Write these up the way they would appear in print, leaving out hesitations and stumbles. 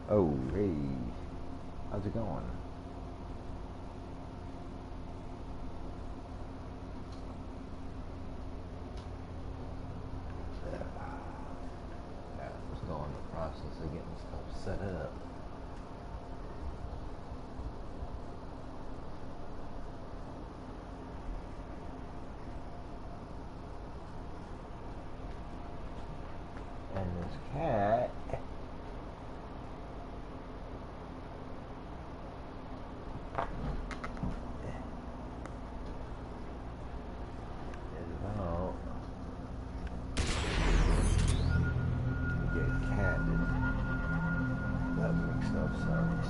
Oh, hey. How's it going? Yeah, still in the process of getting stuff set up. And this cat is about to get catted. That makes no sense.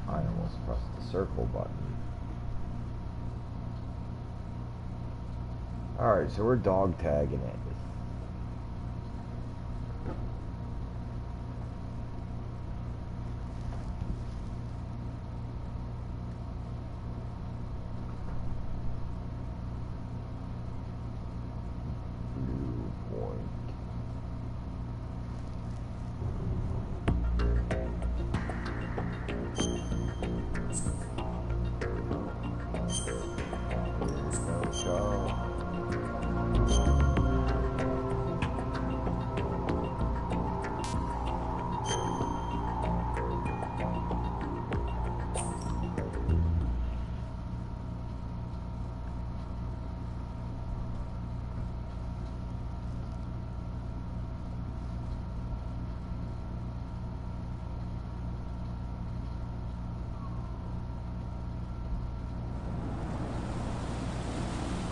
I almost pressed the circle button. Alright, so we're dog tagging it. Blue point. No go.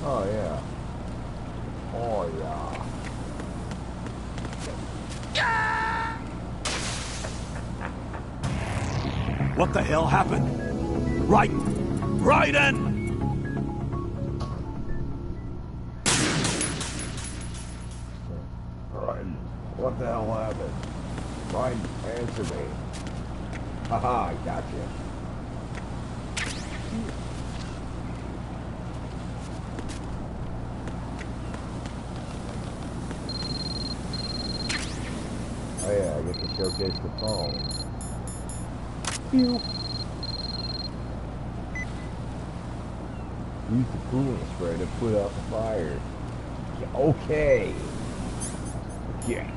Oh yeah. Oh yeah. What the hell happened? Right in! Right. What the hell happened? Right, answer me. Haha, I got you. Oh yeah, I get to showcase the phone. Pew. Use the coolant spray to put out the fire. Yeah, okay. Yeah.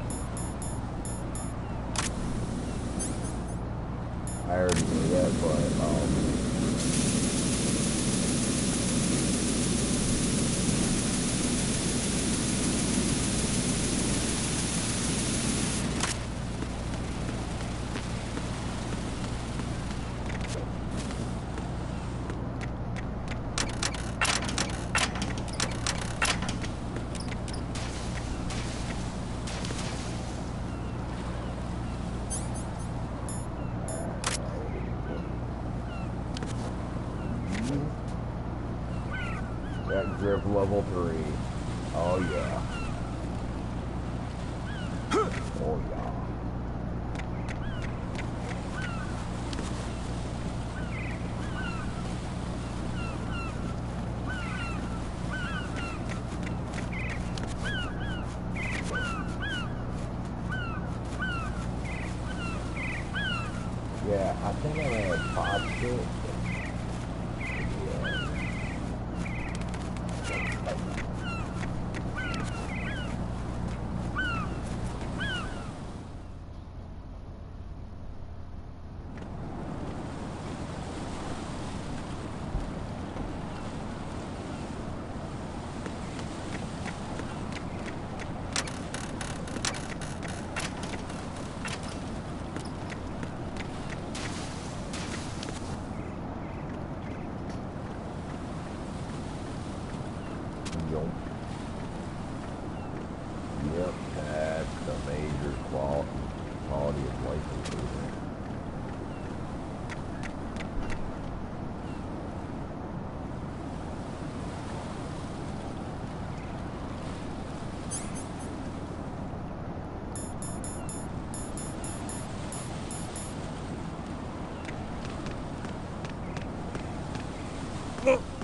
I already knew that, but that grip level 3. Oh yeah. Oh yeah. Yeah, I think I'm gonna pop it.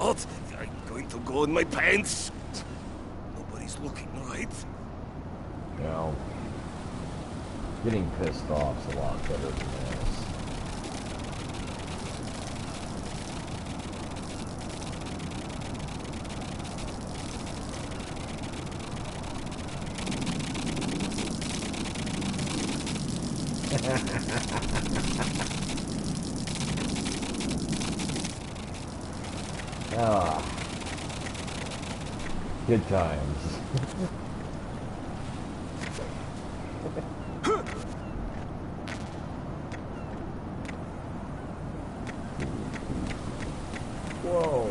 What? I'm going to go in my pants. Nobody's looking, right? You know, getting pissed off's a lot better than this. Ah, good times. Whoa.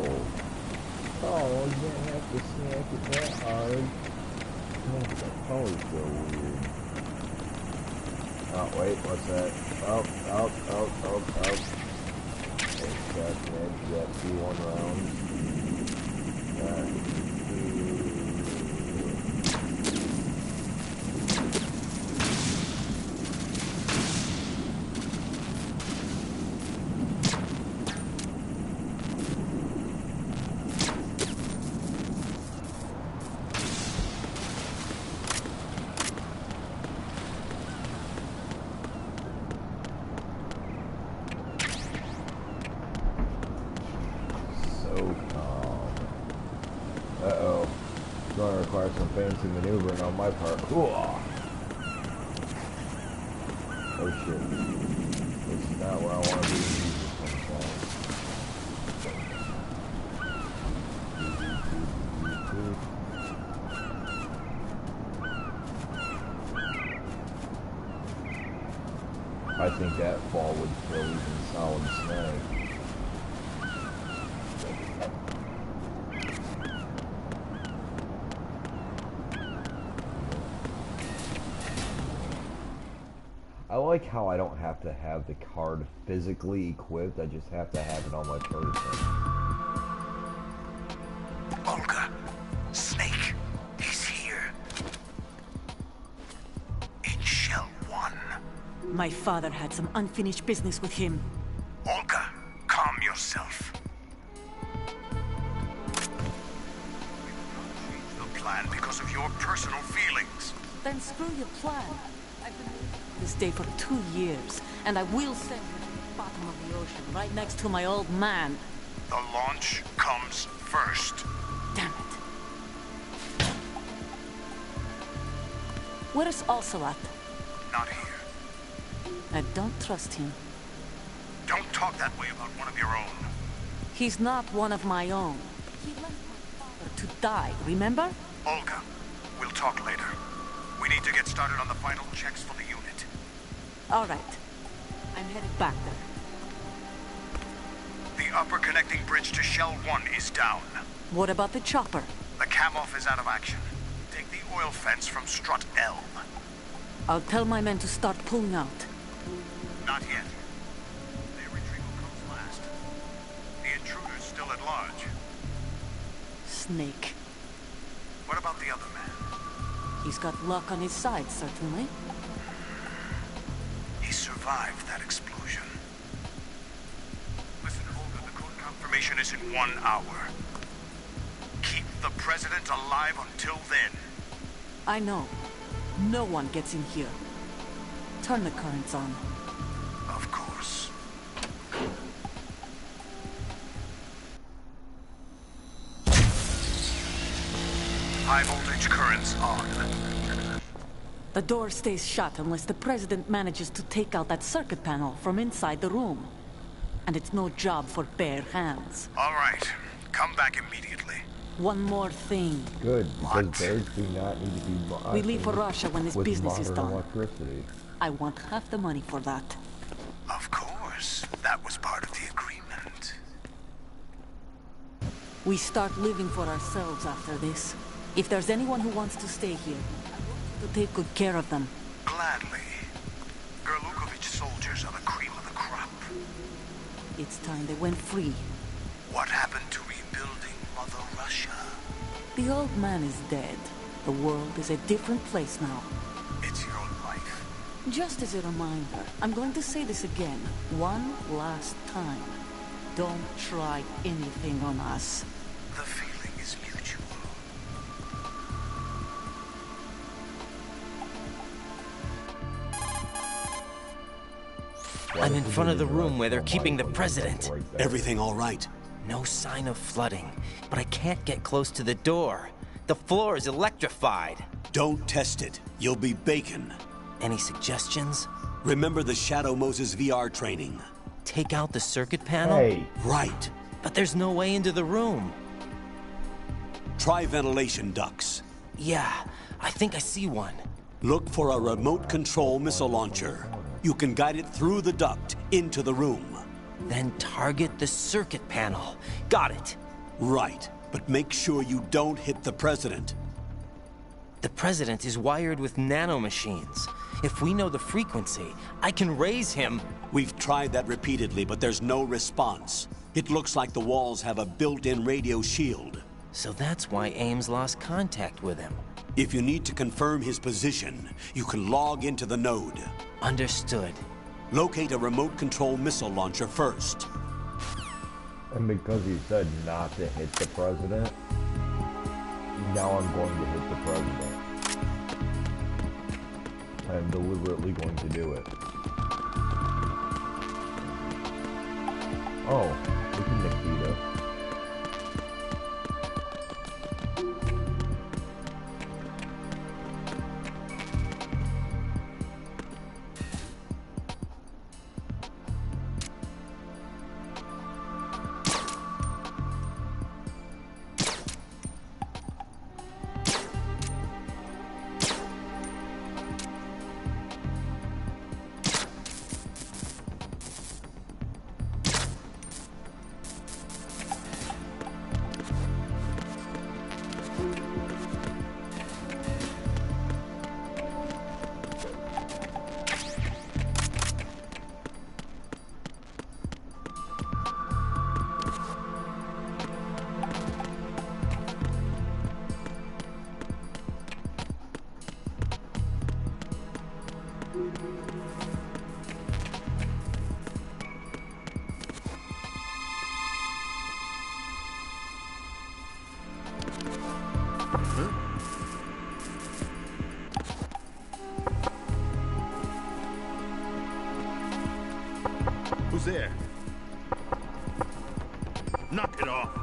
Oh, you didn't have to snap it that hard. That color's so weird. Oh, wait, what's that? Oh. Got C1 round. Uh-oh. It's going to require some fancy maneuvering on my part. Cool. Oh shit. This is not where I want to be. I think that fall would kill even Solid Snake. I like how I don't have to have the card physically equipped, I just have to have it on my person. Olga, Snake, he's here. In Shell 1. My father had some unfinished business with him. Olga, calm yourself. Change the plan because of your personal feelings. Then screw your plan. I've been waiting for this day for 2 years, and I will send you to the bottom of the ocean, right next to my old man. The launch comes first. Damn it. Where is Ocelot? Not here. I don't trust him. Don't talk that way about one of your own. He's not one of my own. He left my father to die, remember? Olga, we'll talk later. We need to get started on the final checks for the unit. All right. I'm headed back there. The upper connecting bridge to Shell 1 is down. What about the chopper? The cam-off is out of action. Take the oil fence from strut L. I'll tell my men to start pulling out. Not yet. Their retrieval comes last. The intruder's still at large. Snake. What about the other man? He's got luck on his side, certainly. He survived that explosion. Listen, Olga, the code confirmation is in 1 hour. Keep the president alive until then. I know. No one gets in here. Turn the currents on. Of course. High voltage currents on. The door stays shut unless the president manages to take out that circuit panel from inside the room. And it's no job for bare hands. All right. Come back immediately. One more thing. Good, because What? bears do not need to be bought. We leave for Russia when this with business is modern done. electricity. I want half the money for that. Of course. That was part of the agreement. We start living for ourselves after this. If there's anyone who wants to stay here, I want you to take good care of them. Gladly. Gerlukovich soldiers are the cream of the crop. It's time they went free. What happened to rebuilding Mother Russia? The old man is dead. The world is a different place now. It's your life. Just as a reminder, I'm going to say this again, one last time. Don't try anything on us. The feeling is mutual. I'm in front of the room where they're keeping the president. Everything all right? No sign of flooding, but I can't get close to the door. The floor is electrified. Don't test it. You'll be bacon. Any suggestions? Remember the Shadow Moses VR training? Take out the circuit panel? Hey, Right. But there's no way into the room. Try ventilation ducts. Yeah, I think I see one. Look for a remote control missile launcher. You can guide it through the duct into the room. Then target the circuit panel. Got it. Right. But make sure you don't hit the president. The president is wired with nanomachines. If we know the frequency, I can raise him. We've tried that repeatedly, but there's no response. It looks like the walls have a built-in radio shield. So that's why Ames lost contact with him. If you need to confirm his position, you can log into the node. Understood. Locate a remote control missile launcher first. and because he said not to hit the president, now I'm going to hit the president. I'm deliberately going to do it. Oh, look at Nikita. Who's there? Knock it off.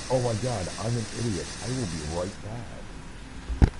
Oh my god, I'm an idiot. I will be right back.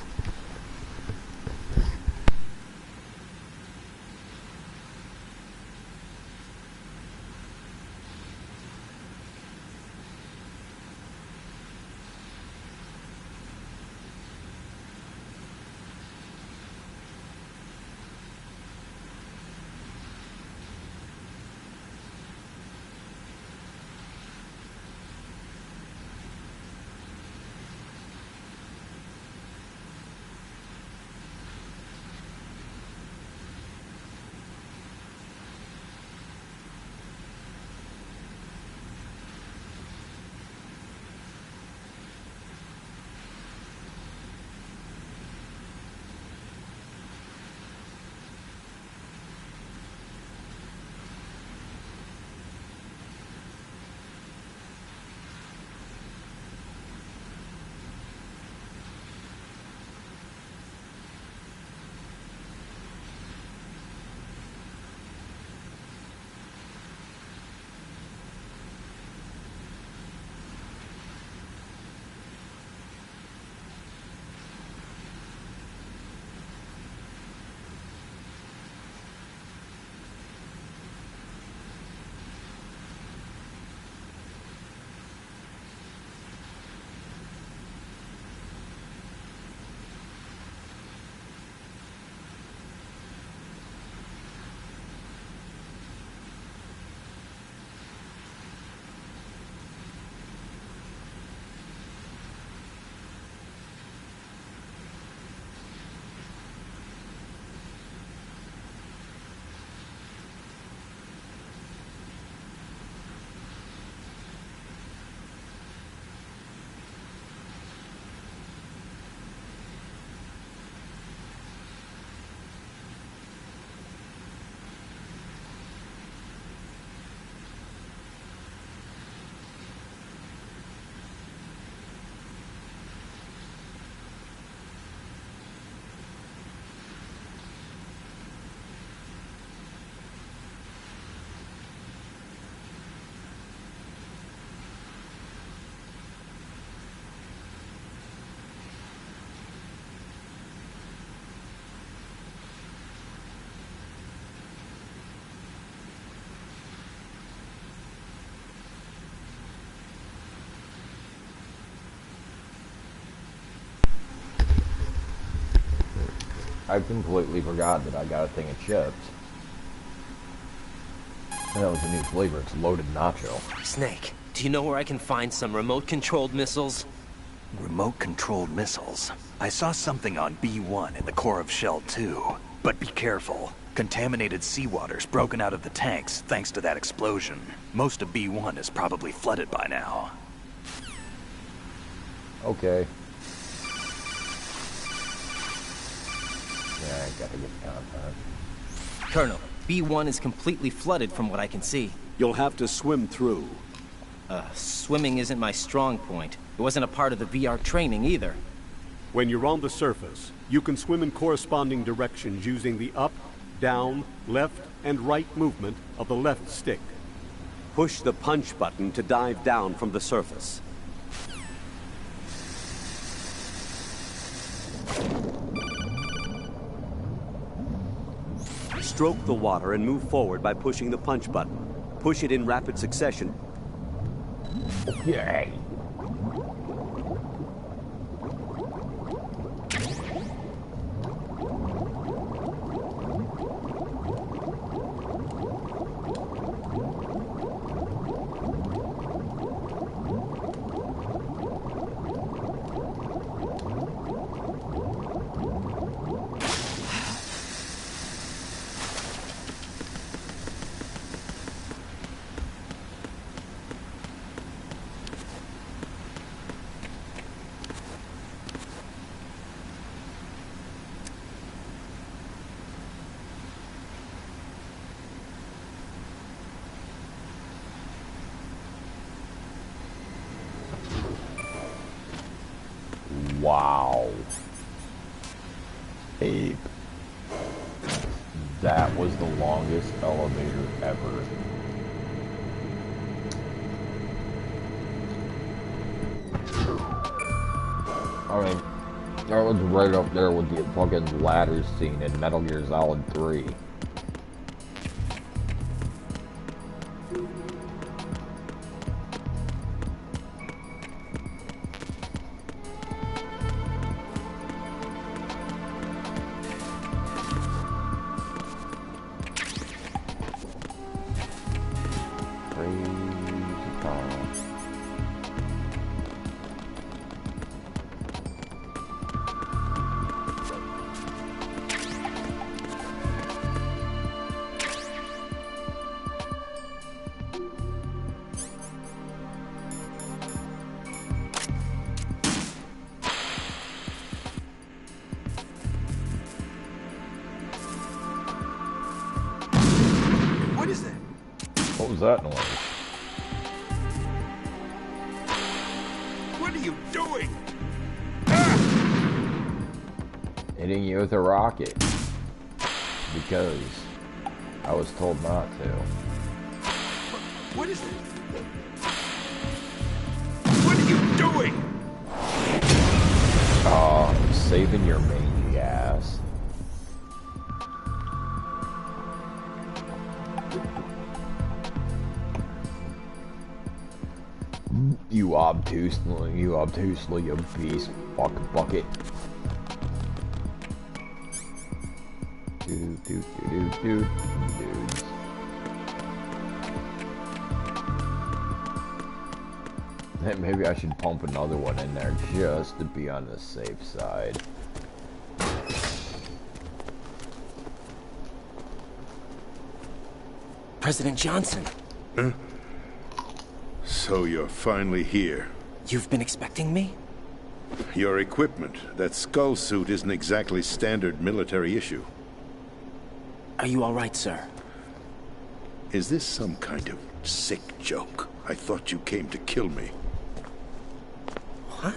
I completely forgot that I got a thing of chips. And that was a new flavor. It's loaded nacho. Snake, do you know where I can find some remote-controlled missiles? Remote-controlled missiles. I saw something on B1 in the core of Shell 2. But be careful. Contaminated seawater's broken out of the tanks thanks to that explosion. Most of B1 is probably flooded by now. Okay. Yeah, I gotta get contact. Colonel, B1 is completely flooded from what I can see. You'll have to swim through. Swimming isn't my strong point. It wasn't a part of the VR training either. When you're on the surface, you can swim in corresponding directions using the up, down, left, and right movement of the left stick. Push the punch button to dive down from the surface. Stroke the water and move forward by pushing the punch button. Push it in rapid succession. Yay! Wow. Ape. That was the longest elevator ever. I mean, that was right up there with the fucking ladder scene in Metal Gear Solid 3. What was that noise? What are you doing? Hitting you with a rocket. Because I was told not to. What is it? What are you doing? Oh, I'm saving your mangy ass. You obtusely obese fuck bucket. Dudes. Maybe I should pump another one in there just to be on the safe side. President Johnson. Huh? So you're finally here. You've been expecting me? Your equipment, that skull suit, isn't exactly standard military issue. Are you all right, sir? Is this some kind of sick joke? I thought you came to kill me. What?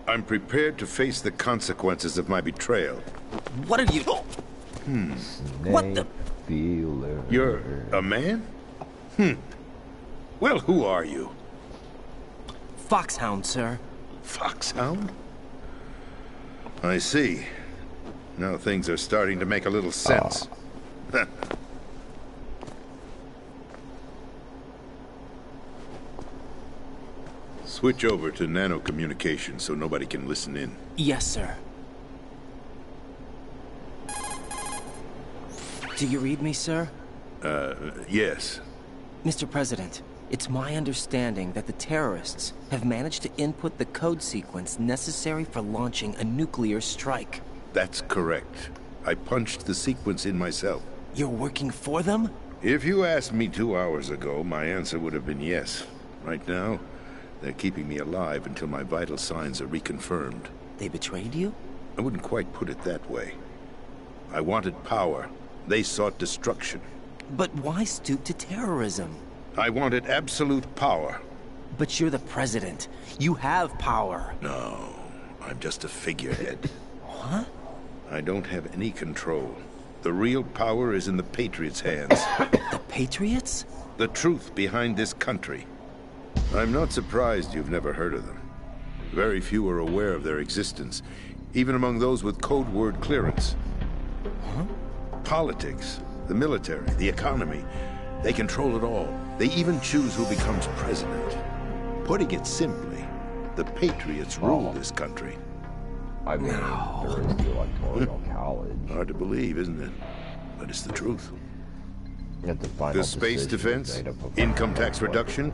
I'm prepared to face the consequences of my betrayal. What are you... What the... Feeler. You're a man? Well, who are you? Foxhound, sir. Foxhound? I see. Now things are starting to make a little sense. Switch over to nano communication so nobody can listen in. Yes, sir. Do you read me, sir? Yes. Mr. President, it's my understanding that the terrorists have managed to input the code sequence necessary for launching a nuclear strike. That's correct. I punched the sequence in myself. You're working for them? If you asked me 2 hours ago, my answer would have been yes. Right now, they're keeping me alive until my vital signs are reconfirmed. They betrayed you? I wouldn't quite put it that way. I wanted power. They sought destruction. But why stoop to terrorism? I wanted absolute power. But you're the president. You have power. No, I'm just a figurehead. What? I don't have any control. The real power is in the Patriots' hands. The Patriots? The truth behind this country. I'm not surprised you've never heard of them. Very few are aware of their existence, even among those with code word clearance. Huh? Politics, the military, the economy, they control it all. They even choose who becomes president. Putting it simply, the Patriots rule this country. I mean, there is the Electoral College. Hard to believe, isn't it? But it's the truth. Yet the final The space decision is defense, made up of income tax reduction,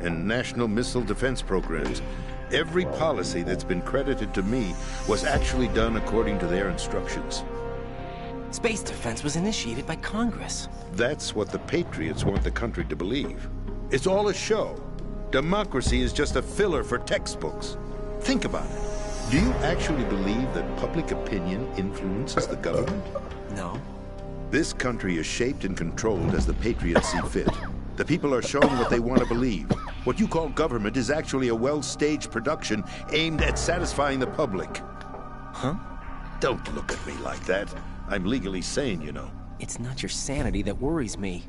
and national missile defense programs. Every policy that's been credited to me was actually done according to their instructions. Space defense was initiated by Congress. That's what the Patriots want the country to believe. It's all a show. Democracy is just a filler for textbooks. Think about it. Do you actually believe that public opinion influences the government? No. This country is shaped and controlled as the Patriots see fit. The people are shown what they want to believe. What you call government is actually a well-staged production aimed at satisfying the public. Huh? Don't look at me like that. I'm legally sane, you know. It's not your sanity that worries me.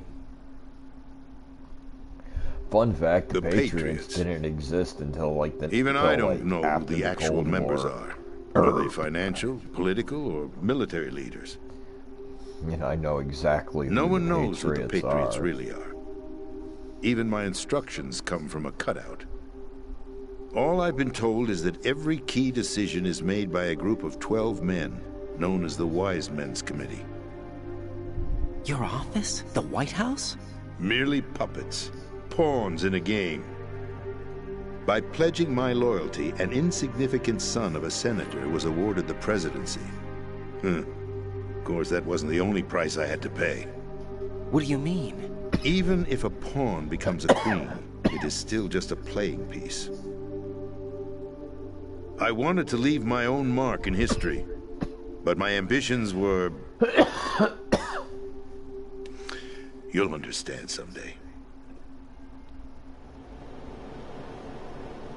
Fun fact, the Patriots Patriots didn't exist until like the Even until, I don't like, know who after the actual Cold members War. are. Are they financial, political, or military leaders? You know, I know exactly who No one the knows who the Patriots are. really are. Even my instructions come from a cutout. All I've been told is that every key decision is made by a group of 12 men, known as the Wise Men's Committee. Your office? The White House? Merely puppets, pawns in a game. By pledging my loyalty, an insignificant son of a senator was awarded the presidency. Of course, that wasn't the only price I had to pay. What do you mean? Even if a pawn becomes a queen, it is still just a playing piece. I wanted to leave my own mark in history, but my ambitions were... You'll understand someday.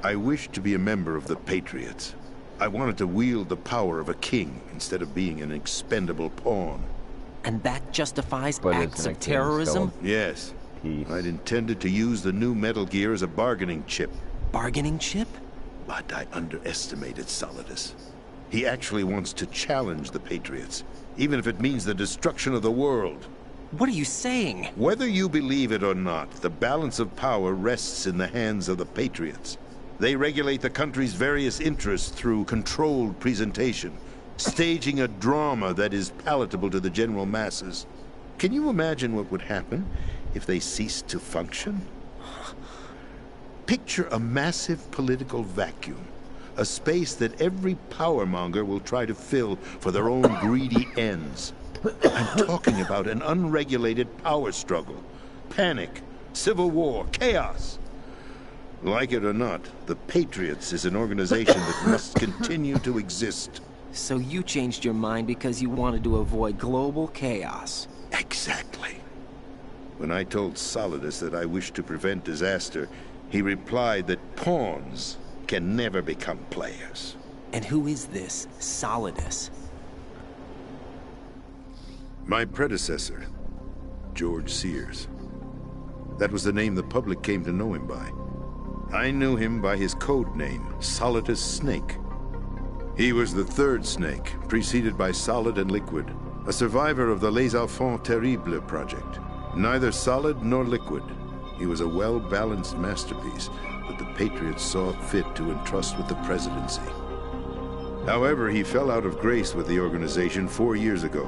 I wished to be a member of the Patriots. I wanted to wield the power of a king instead of being an expendable pawn. And that justifies But acts isn't of a king terrorism? still Yes, peace? I'd intended to use the new Metal Gear as a bargaining chip. Bargaining chip? But I underestimated Solidus. He actually wants to challenge the Patriots, even if it means the destruction of the world. What are you saying? Whether you believe it or not, the balance of power rests in the hands of the Patriots. They regulate the country's various interests through controlled presentation, staging a drama that is palatable to the general masses. Can you imagine what would happen if they ceased to function? Picture a massive political vacuum, a space that every powermonger will try to fill for their own greedy ends. I'm talking about an unregulated power struggle, panic, civil war, chaos. Like it or not, the Patriots is an organization that must continue to exist. So you changed your mind because you wanted to avoid global chaos. Exactly. When I told Solidus that I wished to prevent disaster, he replied that pawns can never become players. And who is this Solidus? My predecessor, George Sears. That was the name the public came to know him by. I knew him by his code name, Solidus Snake. He was the third Snake, preceded by Solid and Liquid, a survivor of the Les Enfants Terribles project. Neither solid nor liquid, he was a well-balanced masterpiece that the Patriots saw fit to entrust with the presidency. However, he fell out of grace with the organization 4 years ago,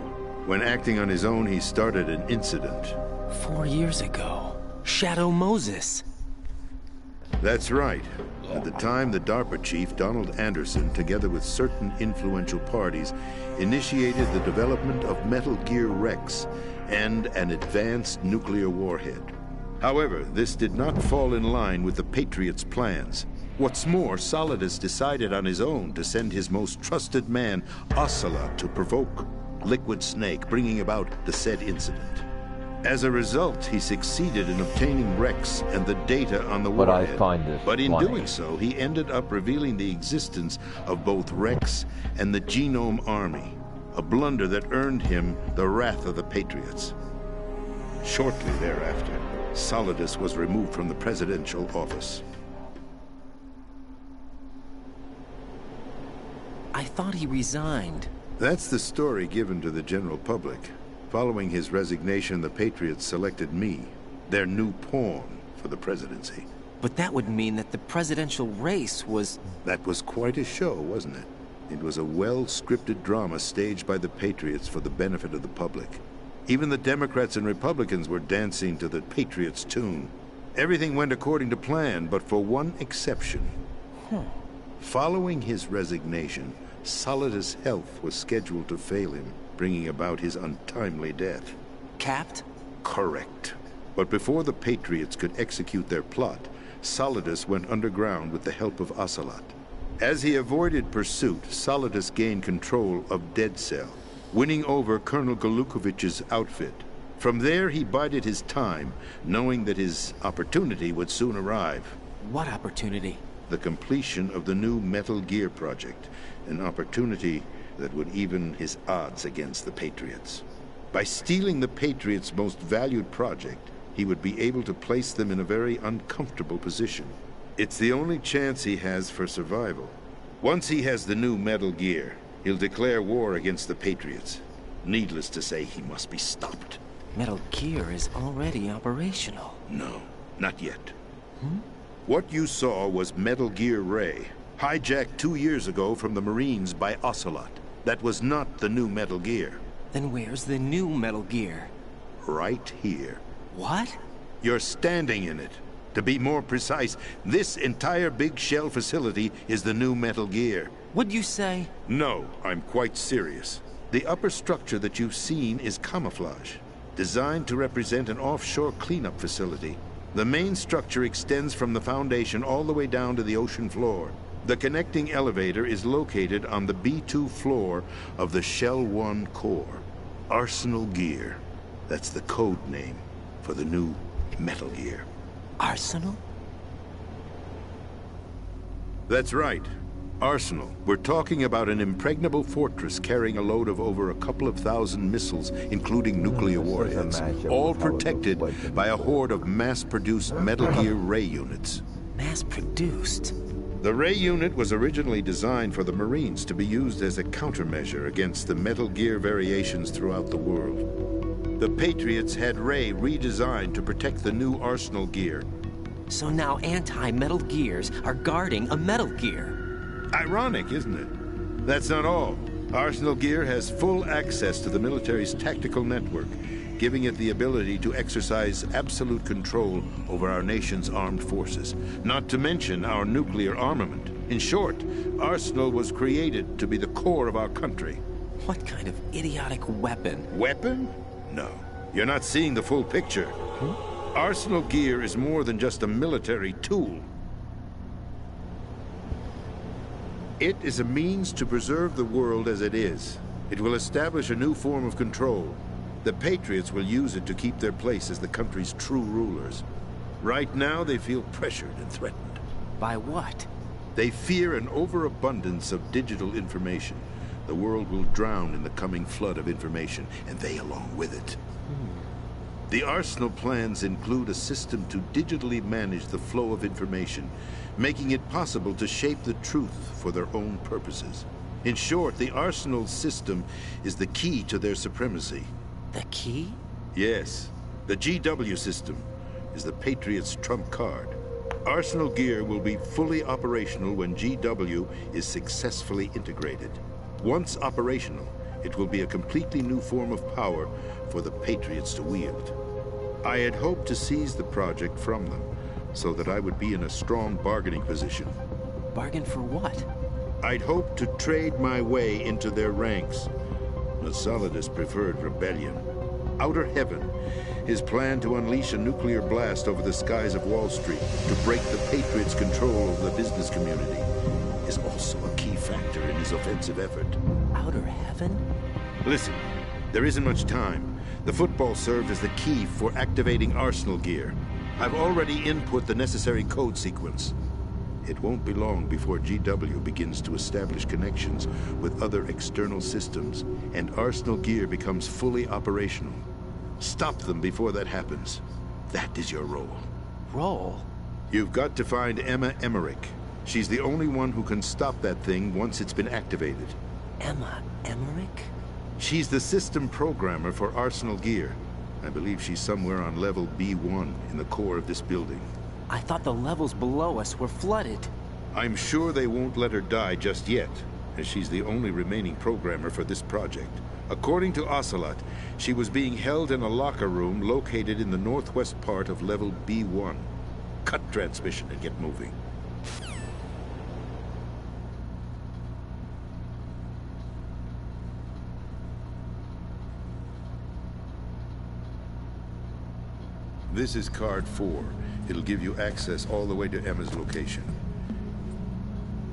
When acting on his own, he started an incident. 4 years ago. Shadow Moses. That's right. At the time, the DARPA chief, Donald Anderson, together with certain influential parties, initiated the development of Metal Gear Rex and an advanced nuclear warhead. However, this did not fall in line with the Patriots' plans. What's more, Solidus decided on his own to send his most trusted man, Ocelot, to provoke Liquid Snake, bringing about the said incident. As a result, he succeeded in obtaining Rex and the data on the But I warhead. find this But in funny. doing so, he ended up revealing the existence of both Rex and the Genome Army, a blunder that earned him the wrath of the Patriots. Shortly thereafter, Solidus was removed from the presidential office. I thought he resigned. That's the story given to the general public. Following his resignation, the Patriots selected me, their new pawn, for the presidency. But that would mean that the presidential race was... That was quite a show, wasn't it? It was a well-scripted drama staged by the Patriots for the benefit of the public. Even the Democrats and Republicans were dancing to the Patriots' tune. Everything went according to plan, but for one exception. Following his resignation, Solidus' health was scheduled to fail him, bringing about his untimely death. Capped? Correct. But before the Patriots could execute their plot, Solidus went underground with the help of Ocelot. As he avoided pursuit, Solidus gained control of Dead Cell, winning over Colonel Golukovich's outfit. From there, he bided his time, knowing that his opportunity would soon arrive. What opportunity? The completion of the new Metal Gear project, an opportunity that would even his odds against the Patriots. By stealing the Patriots' most valued project, he would be able to place them in a very uncomfortable position. It's the only chance he has for survival. Once he has the new Metal Gear, he'll declare war against the Patriots. Needless to say, he must be stopped. Metal Gear is already operational. No, not yet. What you saw was Metal Gear Ray, hijacked 2 years ago from the Marines by Ocelot. That was not the new Metal Gear. Then where's the new Metal Gear? Right here. What? You're standing in it. To be more precise, this entire big shell facility is the new Metal Gear. What'd you say? No, I'm quite serious. The upper structure that you've seen is camouflage, designed to represent an offshore cleanup facility. The main structure extends from the foundation all the way down to the ocean floor. The connecting elevator is located on the B2 floor of the Shell 1 core. Arsenal Gear. That's the code name for the new Metal Gear. Arsenal? That's right. Arsenal. We're talking about an impregnable fortress carrying a load of over a couple of thousand missiles, including nuclear warheads, all protected by a horde of mass-produced Metal Gear Ray units. Mass-produced? The Ray unit was originally designed for the Marines to be used as a countermeasure against the Metal Gear variations throughout the world. The Patriots had Ray redesigned to protect the new Arsenal Gear. So now anti-Metal Gears are guarding a Metal Gear. Ironic, isn't it? That's not all. Arsenal Gear has full access to the military's tactical network, giving it the ability to exercise absolute control over our nation's armed forces, not to mention our nuclear armament. In short, Arsenal was created to be the core of our country. What kind of idiotic weapon? Weapon? No. You're not seeing the full picture. Arsenal Gear is more than just a military tool. It is a means to preserve the world as it is. It will establish a new form of control. The Patriots will use it to keep their place as the country's true rulers. Right now, they feel pressured and threatened. By what? They fear an overabundance of digital information. The world will drown in the coming flood of information, and they along with it. The Arsenal plans include a system to digitally manage the flow of information, making it possible to shape the truth for their own purposes. In short, the Arsenal system is the key to their supremacy. The key? Yes. The GW system is the Patriots' trump card. Arsenal Gear will be fully operational when GW is successfully integrated. Once operational, it will be a completely new form of power for the Patriots to wield. I had hoped to seize the project from them, so that I would be in a strong bargaining position. Bargain for what? I'd hoped to trade my way into their ranks. The Solidus preferred rebellion. Outer Heaven, his plan to unleash a nuclear blast over the skies of Wall Street to break the Patriots' control of the business community, is also a key factor in his offensive effort. Outer Heaven? Listen, there isn't much time. The football served as the key for activating Arsenal gear. I've already input the necessary code sequence. It won't be long before GW begins to establish connections with other external systems, and Arsenal gear becomes fully operational. Stop them before that happens. That is your role. Role? You've got to find Emma Emmerich. She's the only one who can stop that thing once it's been activated. Emma Emmerich? She's the system programmer for Arsenal gear. I believe she's somewhere on level B1 in the core of this building. I thought the levels below us were flooded. I'm sure they won't let her die just yet, as she's the only remaining programmer for this project. According to Ocelot, she was being held in a locker room located in the northwest part of level B1. Cut transmission and get moving. This is card 4. It'll give you access all the way to Emma's location.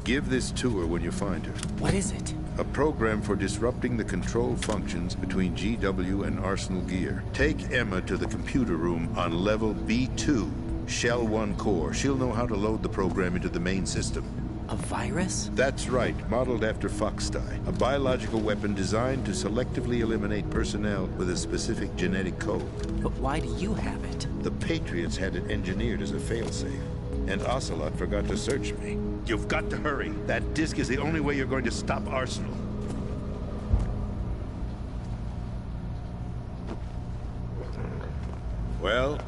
Give this to her when you find her. What is it? A program for disrupting the control functions between GW and Arsenal gear. Take Emma to the computer room on level B2, Shell 1 core. She'll know how to load the program into the main system. A virus? That's right, modeled after Foxdie. A biological weapon designed to selectively eliminate personnel with a specific genetic code. But why do you have it? The Patriots had it engineered as a failsafe, and Ocelot forgot to search me. You've got to hurry. That disk is the only way you're going to stop Arsenal. Well,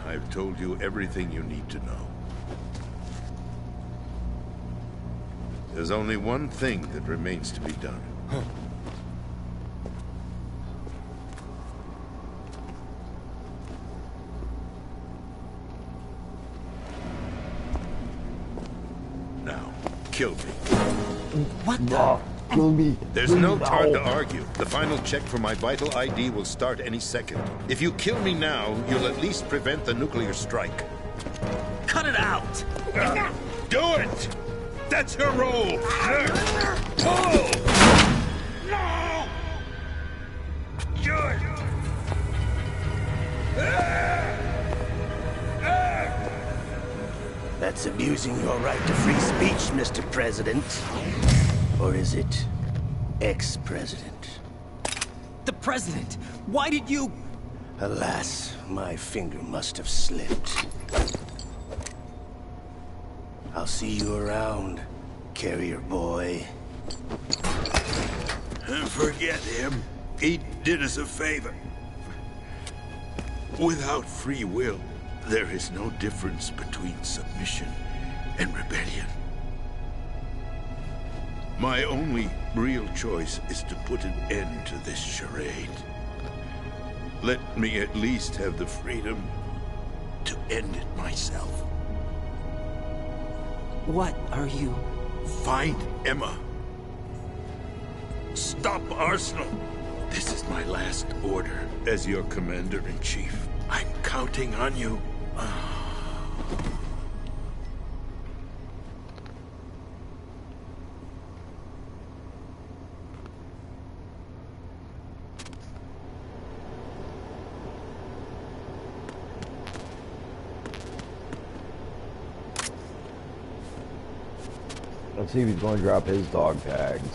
I've told you everything you need to know. There's only one thing that remains to be done. Now, kill me. What the? No, kill me. There's Kill no me time to now. argue. The final check for my vital ID will start any second. If you kill me now, you'll at least prevent the nuclear strike. Cut it out! Do it! That's her role! Pull! No! Good! That's abusing your right to free speech, Mr. President. Or is it ex-president? The president! Why did you... Alas, my finger must have slipped. I'll see you around, carrier boy. Forget him. He did us a favor. Without free will, there is no difference between submission and rebellion. My only real choice is to put an end to this charade. Let me at least have the freedom to end it myself. What are you... Find Emma. Stop Arsenal. This is my last order as your commander-in-chief. I'm counting on you. Let's see if he's going to drop his dog tags.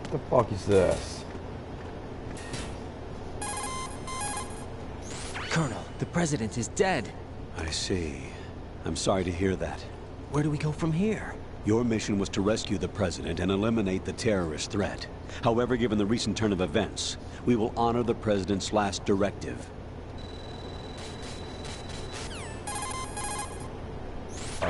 What the fuck is this? Colonel, the President is dead. I see. I'm sorry to hear that. Where do we go from here? Your mission was to rescue the President and eliminate the terrorist threat. However, given the recent turn of events, we will honor the President's last directive.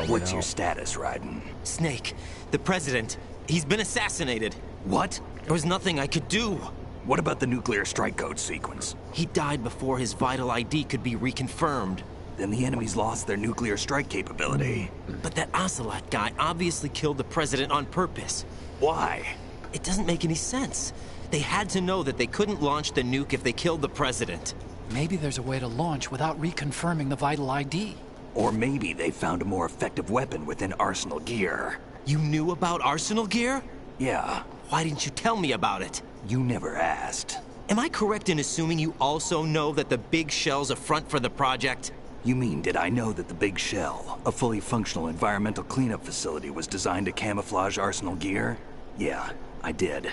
What's your status, Raiden? Snake, the President, he's been assassinated. What? There was nothing I could do. What about the nuclear strike code sequence? He died before his vital ID could be reconfirmed. Then the enemy's lost their nuclear strike capability. But that Ocelot guy obviously killed the President on purpose. Why? It doesn't make any sense. They had to know that they couldn't launch the nuke if they killed the President. Maybe there's a way to launch without reconfirming the vital ID. Or maybe they found a more effective weapon within Arsenal gear. You knew about Arsenal gear? Yeah. Why didn't you tell me about it? You never asked. Am I correct in assuming you also know that the Big Shell's a front for the project? You mean, did I know that the Big Shell, a fully functional environmental cleanup facility, was designed to camouflage Arsenal gear? Yeah, I did.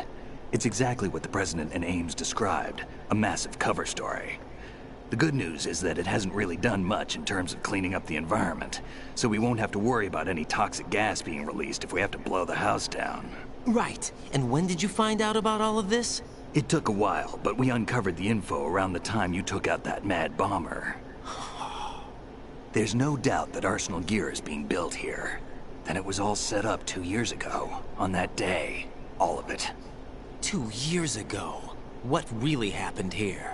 It's exactly what the President and Ames described, a massive cover story. The good news is that it hasn't really done much in terms of cleaning up the environment, so we won't have to worry about any toxic gas being released if we have to blow the house down. Right. And when did you find out about all of this? It took a while, but we uncovered the info around the time you took out that mad bomber. There's no doubt that Arsenal gear is being built here. Then it was all set up 2 years ago, on that day. All of it. 2 years ago? What really happened here?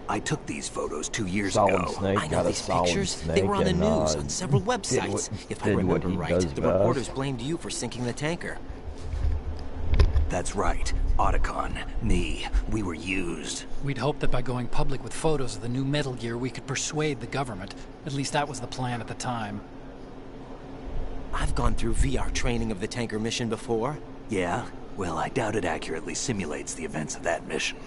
I took these photos 2 years Solid ago. Snake I know got a these solid pictures. snake They were on the and, news on several websites. If I did what remember he right, does the best. reporters blamed you for sinking the tanker. That's right. Otacon, me, we were used. We'd hoped that by going public with photos of the new Metal Gear, we could persuade the government. At least that was the plan at the time. I've gone through VR training of the tanker mission before. Yeah? Well, I doubt it accurately simulates the events of that mission.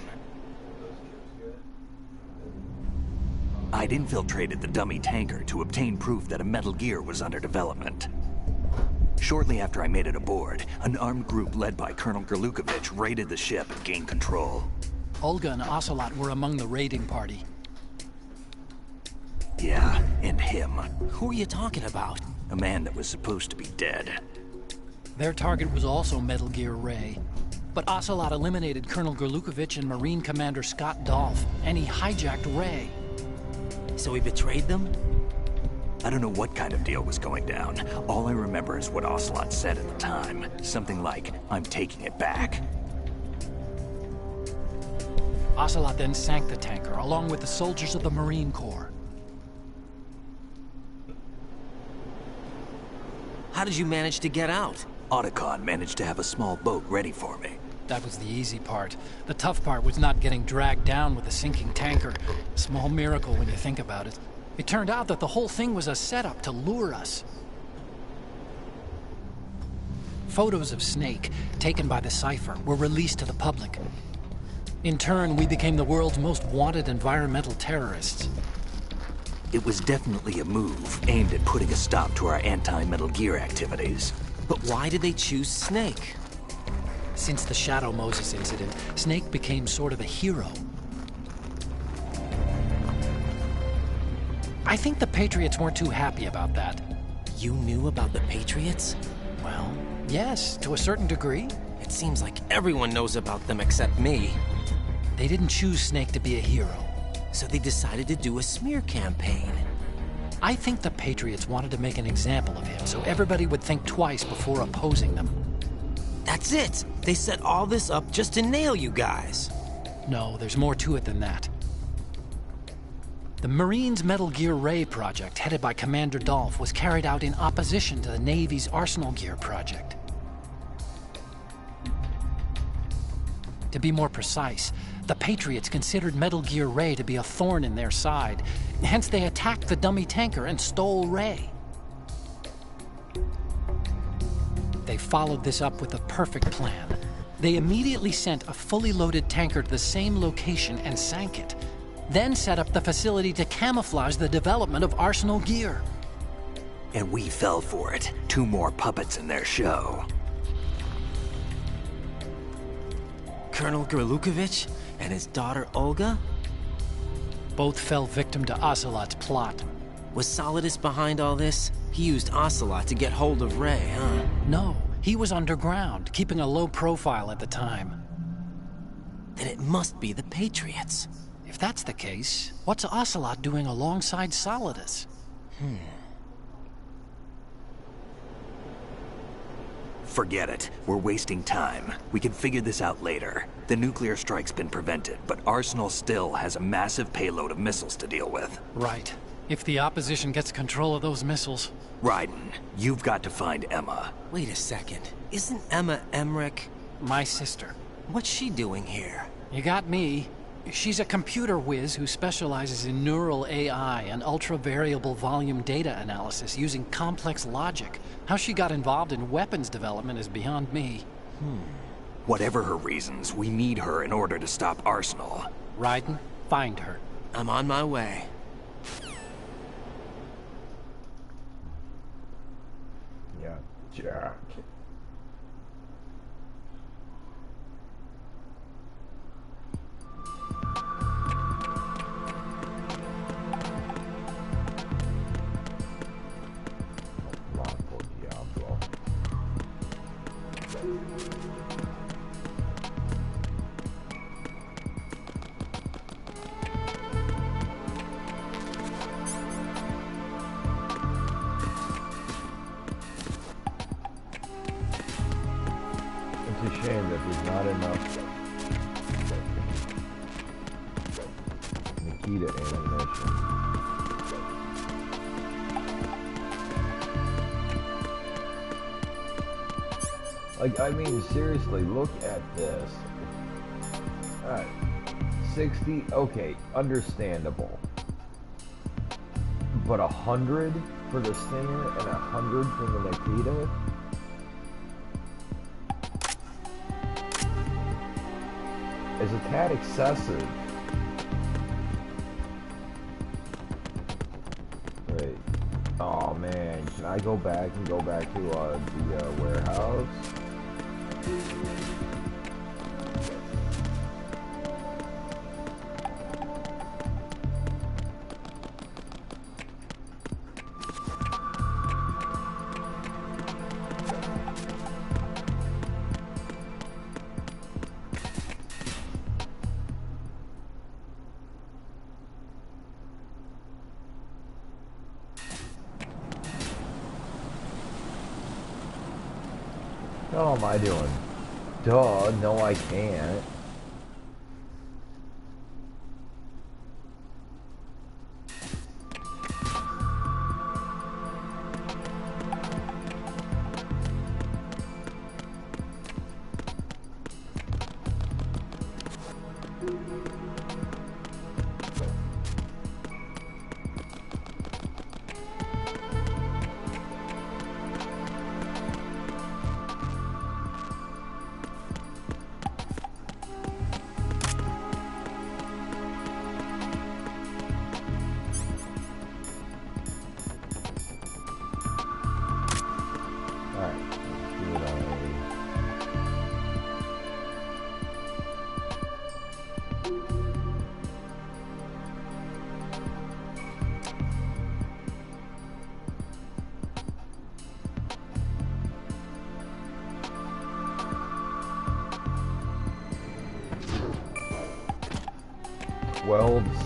I'd infiltrated the dummy tanker to obtain proof that a Metal Gear was under development. Shortly after I made it aboard, an armed group led by Colonel Gerlukovich raided the ship and gained control. Olga and Ocelot were among the raiding party. Yeah, and him. Who are you talking about? A man that was supposed to be dead. Their target was also Metal Gear Ray. But Ocelot eliminated Colonel Gerlukovich and Marine Commander Scott Dolph, and he hijacked Ray. So he betrayed them? I don't know what kind of deal was going down. All I remember is what Ocelot said at the time. Something like, "I'm taking it back." Ocelot then sank the tanker, along with the soldiers of the Marine Corps. How did you manage to get out? Otacon managed to have a small boat ready for me. That was the easy part. The tough part was not getting dragged down with the sinking tanker. A small miracle when you think about it. It turned out that the whole thing was a setup to lure us. Photos of Snake, taken by the Cypher, were released to the public. In turn, we became the world's most wanted environmental terrorists. It was definitely a move aimed at putting a stop to our anti-Metal Gear activities. But why did they choose Snake? Since the Shadow Moses incident, Snake became sort of a hero. I think the Patriots weren't too happy about that. You knew about the Patriots? Well, yes, to a certain degree. It seems like everyone knows about them except me. They didn't choose Snake to be a hero. So they decided to do a smear campaign. I think the Patriots wanted to make an example of him so everybody would think twice before opposing them. That's it! They set all this up just to nail you guys. No, there's more to it than that. The Marines' Metal Gear Ray project, headed by Commander Dolph, was carried out in opposition to the Navy's Arsenal Gear project. To be more precise, the Patriots considered Metal Gear Ray to be a thorn in their side. Hence, they attacked the dummy tanker and stole Ray. They followed this up with a perfect plan. They immediately sent a fully loaded tanker to the same location and sank it. Then set up the facility to camouflage the development of Arsenal Gear. And we fell for it. 2 more puppets in their show. Colonel Gerlukovich and his daughter Olga? Both fell victim to Ocelot's plot. Was Solidus behind all this? He used Ocelot to get hold of Ray, huh? No, he was underground, keeping a low profile at the time. Then it must be the Patriots. If that's the case, what's Ocelot doing alongside Solidus? Forget it. We're wasting time. We can figure this out later. The nuclear strike's been prevented, but Arsenal still has a massive payload of missiles to deal with. Right. If the opposition gets control of those missiles... Raiden, you've got to find Emma. Wait a second. Isn't Emma Emmerich? My sister. What's she doing here? You got me. She's a computer whiz who specializes in neural AI and ultra-variable volume data analysis using complex logic. How she got involved in weapons development is beyond me. Whatever her reasons, we need her in order to stop Arsenal. Raiden, find her. I'm on my way. Yeah, Jack. Marco Diablo. It's a shame that there's not enough Nikita ammunition. Like, I mean, seriously, look at this. Alright. 60, okay, understandable. But 100 for the Stinger and 100 for the Nikita? Is a tad excessive. Wait. Oh man, can I go back and go back to the warehouse? How am I doing? Duh, no I can't.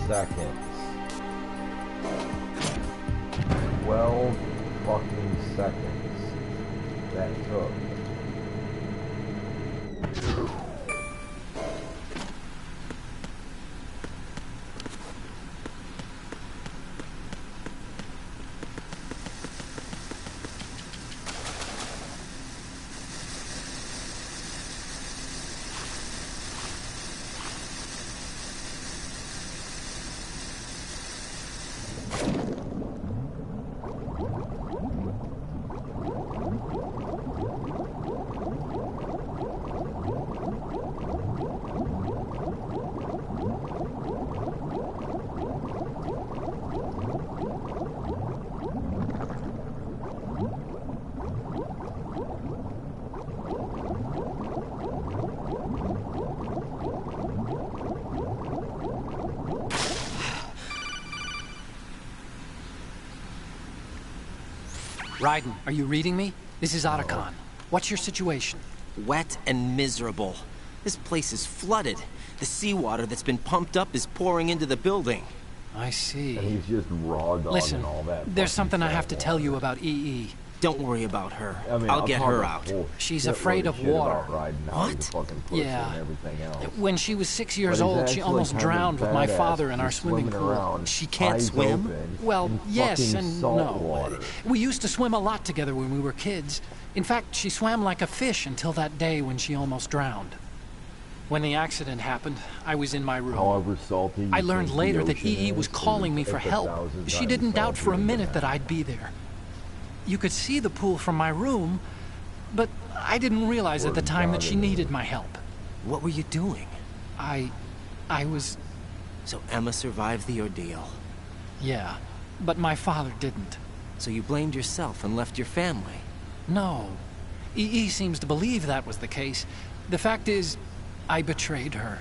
Seconds. 12 fucking seconds that took. Raiden, are you reading me? This is Otacon. What's your situation? Wet and miserable. This place is flooded. The seawater that's been pumped up is pouring into the building. I see. And he's just raw dogging Listen, all that. there's something I have to water. tell you about EE. Don't worry about her. I mean, I'll get her out. She's afraid of water. What? Yeah. And everything else. When she was 6 years But he's old, she actually almost kind of drowned with my badass, father in our just swimming swimming pool. around, She can't eyes swim? open, Well, in yes fucking and salt no. water. We used to swim a lot together when we were kids. In fact, she swam like a fish until that day when she almost drowned. When the accident happened, I was in my room. However salty I you learned think later the that ocean EE was is, calling me it's for a help. thousand She times didn't doubt for a saltier minute than that I'd be there. You could see the pool from my room, but I didn't realize at the time that she needed my help. What were you doing? I was... So Emma survived the ordeal. Yeah, but my father didn't. So you blamed yourself and left your family. No. EE seems to believe that was the case. The fact is, I betrayed her.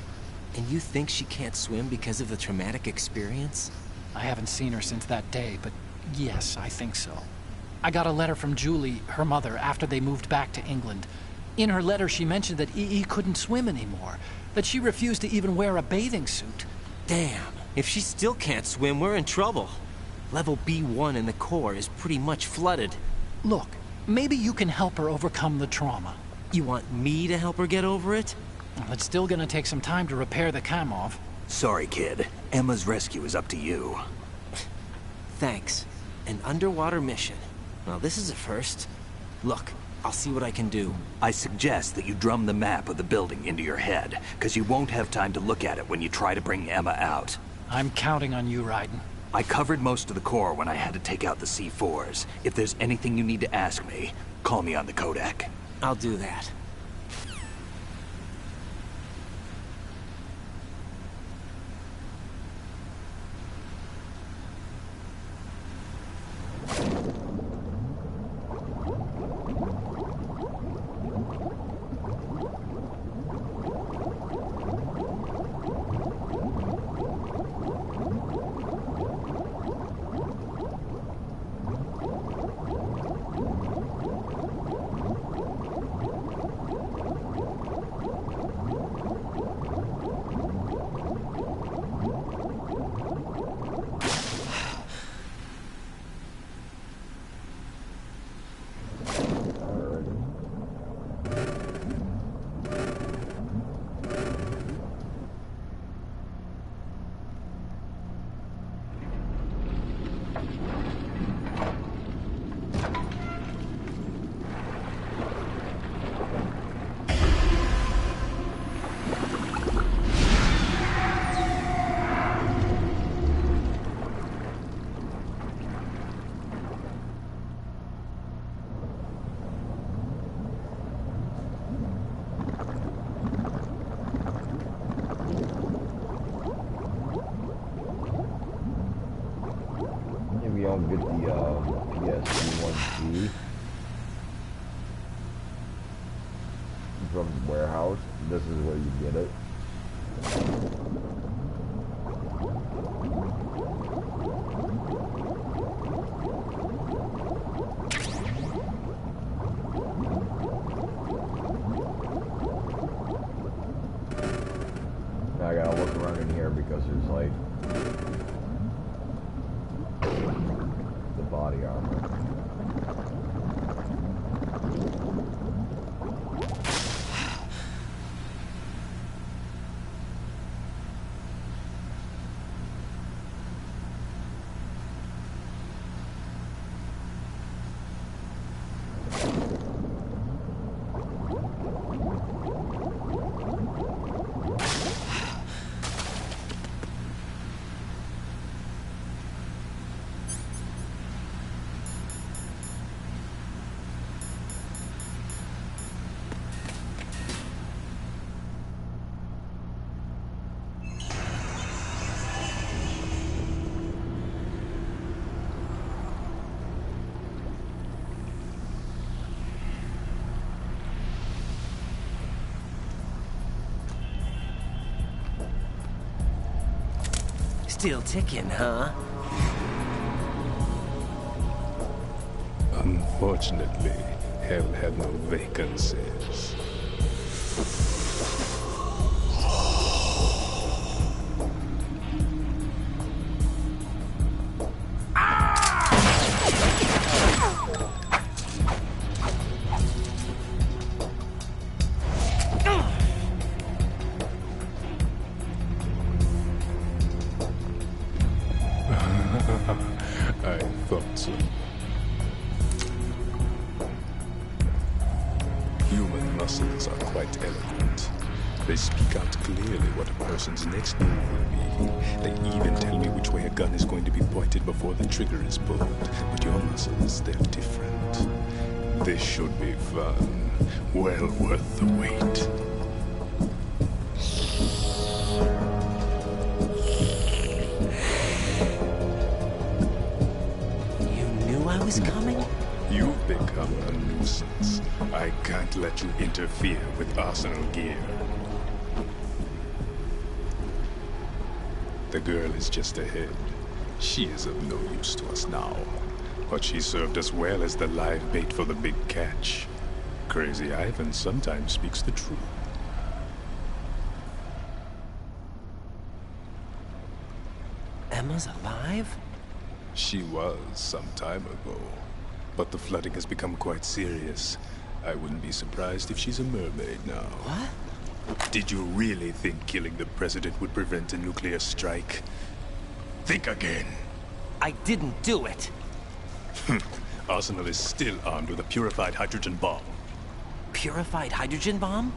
And you think she can't swim because of the traumatic experience? I haven't seen her since that day, but yes, I think so. I got a letter from Julie, her mother, after they moved back to England. In her letter, she mentioned that EE couldn't swim anymore, that she refused to even wear a bathing suit. Damn, if she still can't swim, we're in trouble. Level B1 in the core is pretty much flooded. Look, maybe you can help her overcome the trauma. You want me to help her get over it? Well, it's still gonna take some time to repair the Kamov. Sorry, kid. Emma's rescue is up to you. Thanks. An underwater mission. Well, this is a first. Look, I'll see what I can do. I suggest that you drum the map of the building into your head, because you won't have time to look at it when you try to bring Emma out. I'm counting on you, Raiden. I covered most of the core when I had to take out the C4s. If there's anything you need to ask me, call me on the Kodak. I'll do that. Maybe I'll get the PS4 from the warehouse. This is where you get it. Now I gotta look around in here because there's like the body armor. Still ticking, huh? Unfortunately, hell had no vacancies. I thought so. Human muscles are quite eloquent. They speak out clearly what a person's next move will be. They even tell me which way a gun is going to be pointed before the trigger is pulled. But your muscles, they're different. This should be fun. Well worth the wait. I was coming? You've become a nuisance. I can't let you interfere with Arsenal gear. The girl is just ahead. She is of no use to us now. But she served us well as the live bait for the big catch. Crazy Ivan sometimes speaks the truth. Emma's alive? She was some time ago, but the flooding has become quite serious. I wouldn't be surprised if she's a mermaid now. What? Did you really think killing the president would prevent a nuclear strike? Think again. I didn't do it. Arsenal is still armed with a purified hydrogen bomb. Purified hydrogen bomb?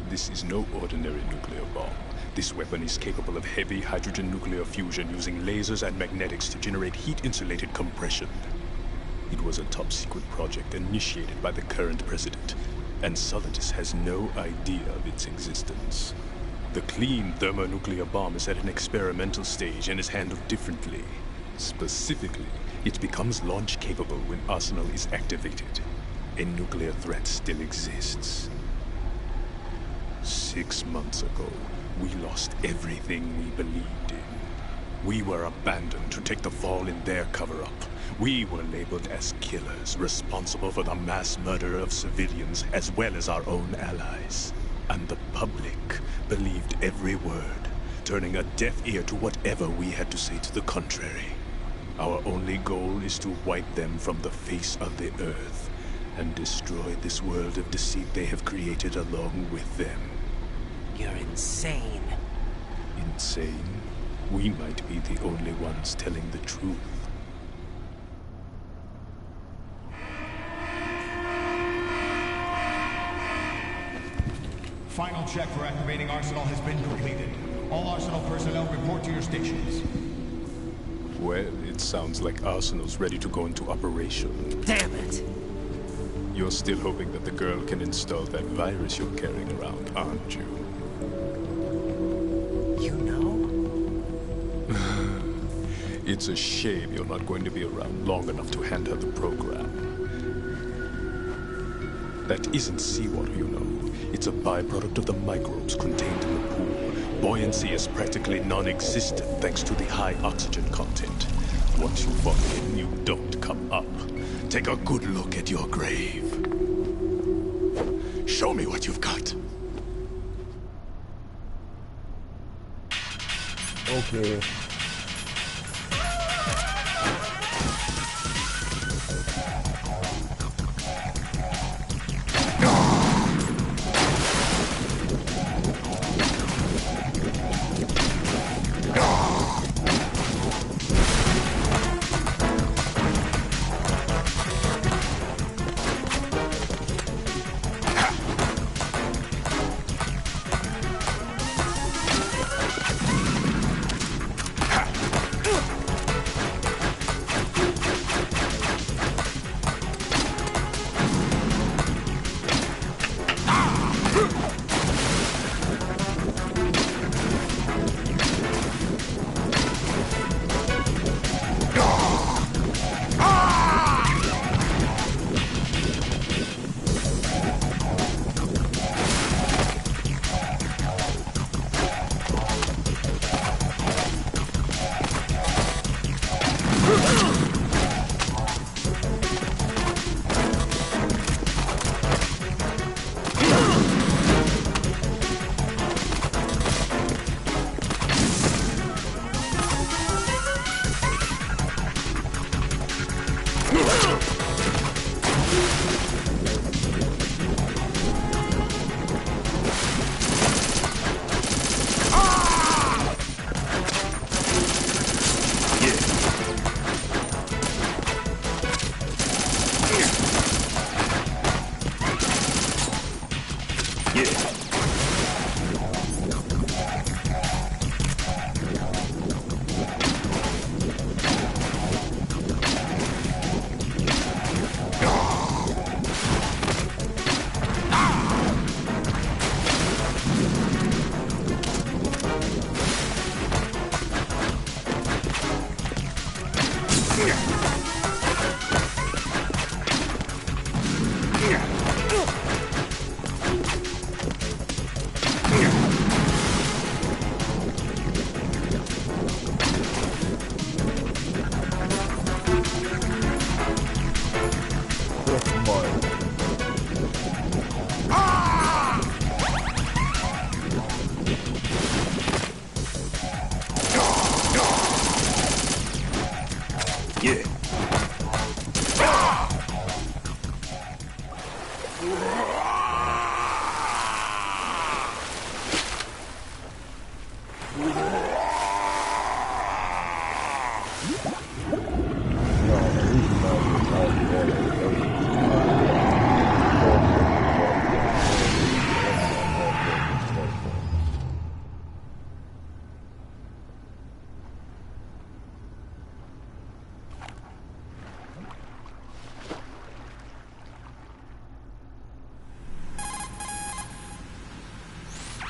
This is no ordinary nuclear bomb. This weapon is capable of heavy hydrogen nuclear fusion using lasers and magnetics to generate heat-insulated compression. It was a top-secret project initiated by the current president, and Solidus has no idea of its existence. The clean thermonuclear bomb is at an experimental stage and is handled differently. Specifically, it becomes launch-capable when Arsenal is activated. A nuclear threat still exists. 6 months ago, we lost everything we believed in. We were abandoned to take the fall in their cover-up. We were labeled as killers, responsible for the mass murder of civilians as well as our own allies. And the public believed every word, turning a deaf ear to whatever we had to say to the contrary. Our only goal is to wipe them from the face of the earth and destroy this world of deceit they have created along with them. You're insane. Insane? We might be the only ones telling the truth. Final check for activating Arsenal has been completed. All Arsenal personnel report to your stations. Well, it sounds like Arsenal's ready to go into operation. Damn it! You're still hoping that the girl can install that virus you're carrying around, aren't you? You know? It's a shame you're not going to be around long enough to hand her the program. That isn't seawater, you know. It's a byproduct of the microbes contained in the pool. Buoyancy is practically non-existent thanks to the high oxygen content. Once you fall in, you don't come up. Take a good look at your grave. Show me what you've got. Okay.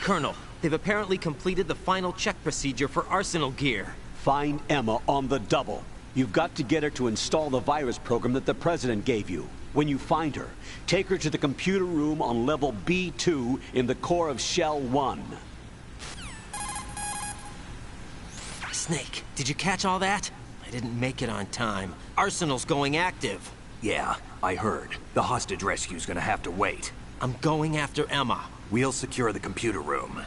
Colonel, they've apparently completed the final check procedure for arsenal gear. Find Emma on the double. You've got to get her to install the virus program that the President gave you. When you find her, take her to the computer room on level B2 in the core of Shell 1. Snake, did you catch all that? I didn't make it on time. Arsenal's going active. Yeah, I heard. The hostage rescue's gonna have to wait. I'm going after Emma. We'll secure the computer room.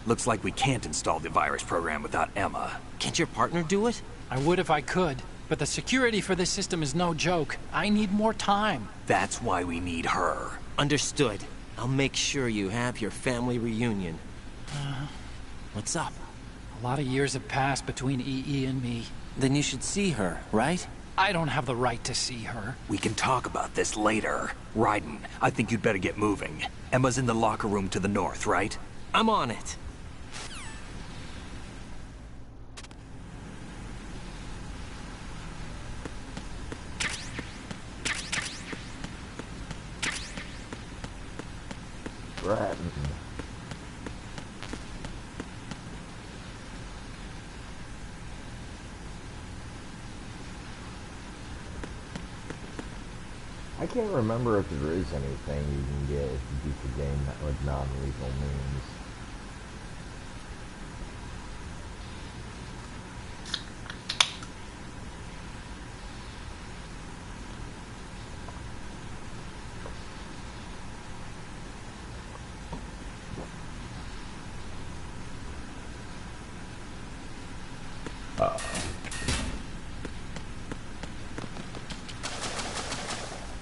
Looks like we can't install the virus program without Emma. Can't your partner do it? I would if I could, but the security for this system is no joke. I need more time. That's why we need her. Understood. I'll make sure you have your family reunion. What's up? A lot of years have passed between EE and me. Then you should see her, right? I don't have the right to see her. We can talk about this later. Raiden, I think you'd better get moving. Emma's in the locker room to the north, right? I'm on it. Right. I can't remember if there is anything you can get if you beat the game with non-lethal means.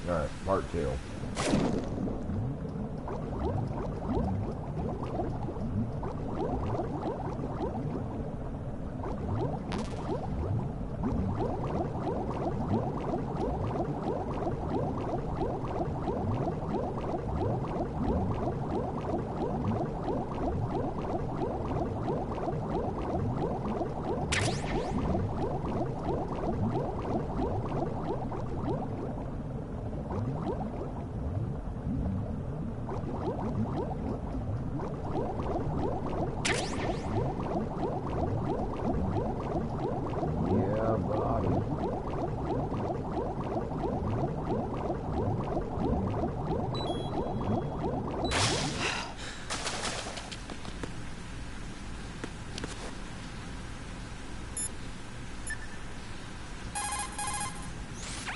Alright, part 2.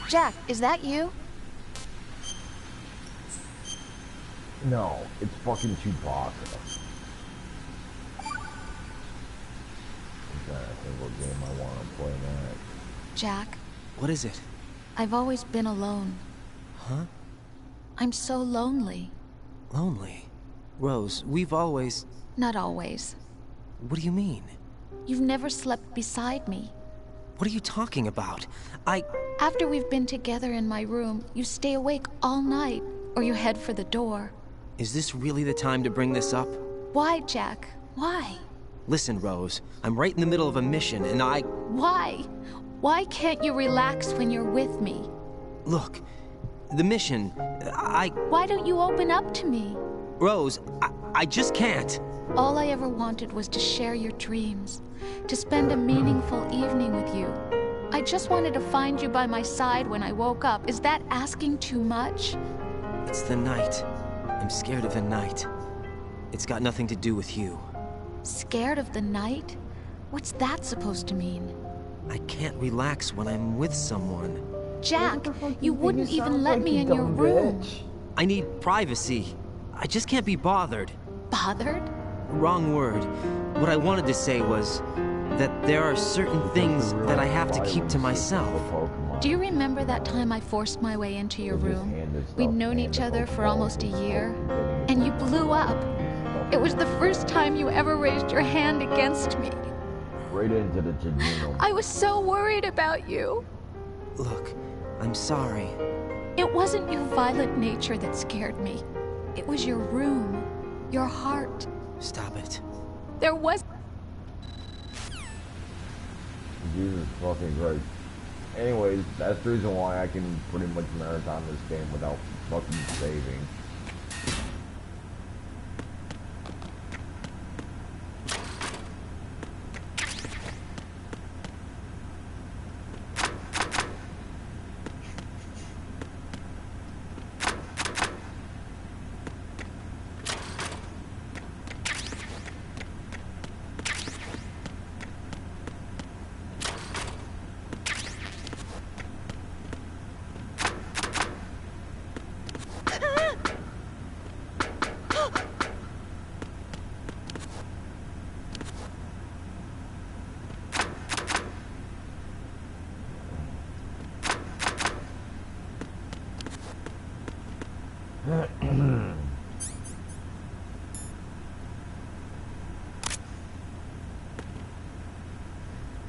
Jack, is that you? No, it's fucking Chewbacca. I'm trying to think what game I want to play next. Jack, What is it? I've always been alone. Huh? I'm so lonely. Lonely? Rose, we've always... Not always. What do you mean? You've never slept beside me. What are you talking about? After we've been together in my room, you stay awake all night, or you head for the door. Is this really the time to bring this up? Why, Jack? Why? Listen, Rose, I'm right in the middle of a mission, and Why? Why can't you relax when you're with me? Look, the mission, Why don't you open up to me? Rose, I just can't. All I ever wanted was to share your dreams, to spend a meaningful evening with you. I just wanted to find you by my side when I woke up. Is that asking too much? It's the night. I'm scared of the night. It's got nothing to do with you. Scared of the night? What's that supposed to mean? I can't relax when I'm with someone. Jack, you wouldn't even let me in your room. I need privacy. I just can't be bothered. Bothered? Wrong word. What I wanted to say was that there are certain things that I have to keep to myself. Do you remember that time I forced my way into your room? We'd known each other for almost a year, and you blew up. It was the first time you ever raised your hand against me. Right into the genome. I was so worried about you. Look, I'm sorry. It wasn't your violent nature that scared me. It was your room, your heart. Stop it. There was... Jesus fucking Christ. Anyways, that's the reason why I can pretty much marathon this game without fucking saving.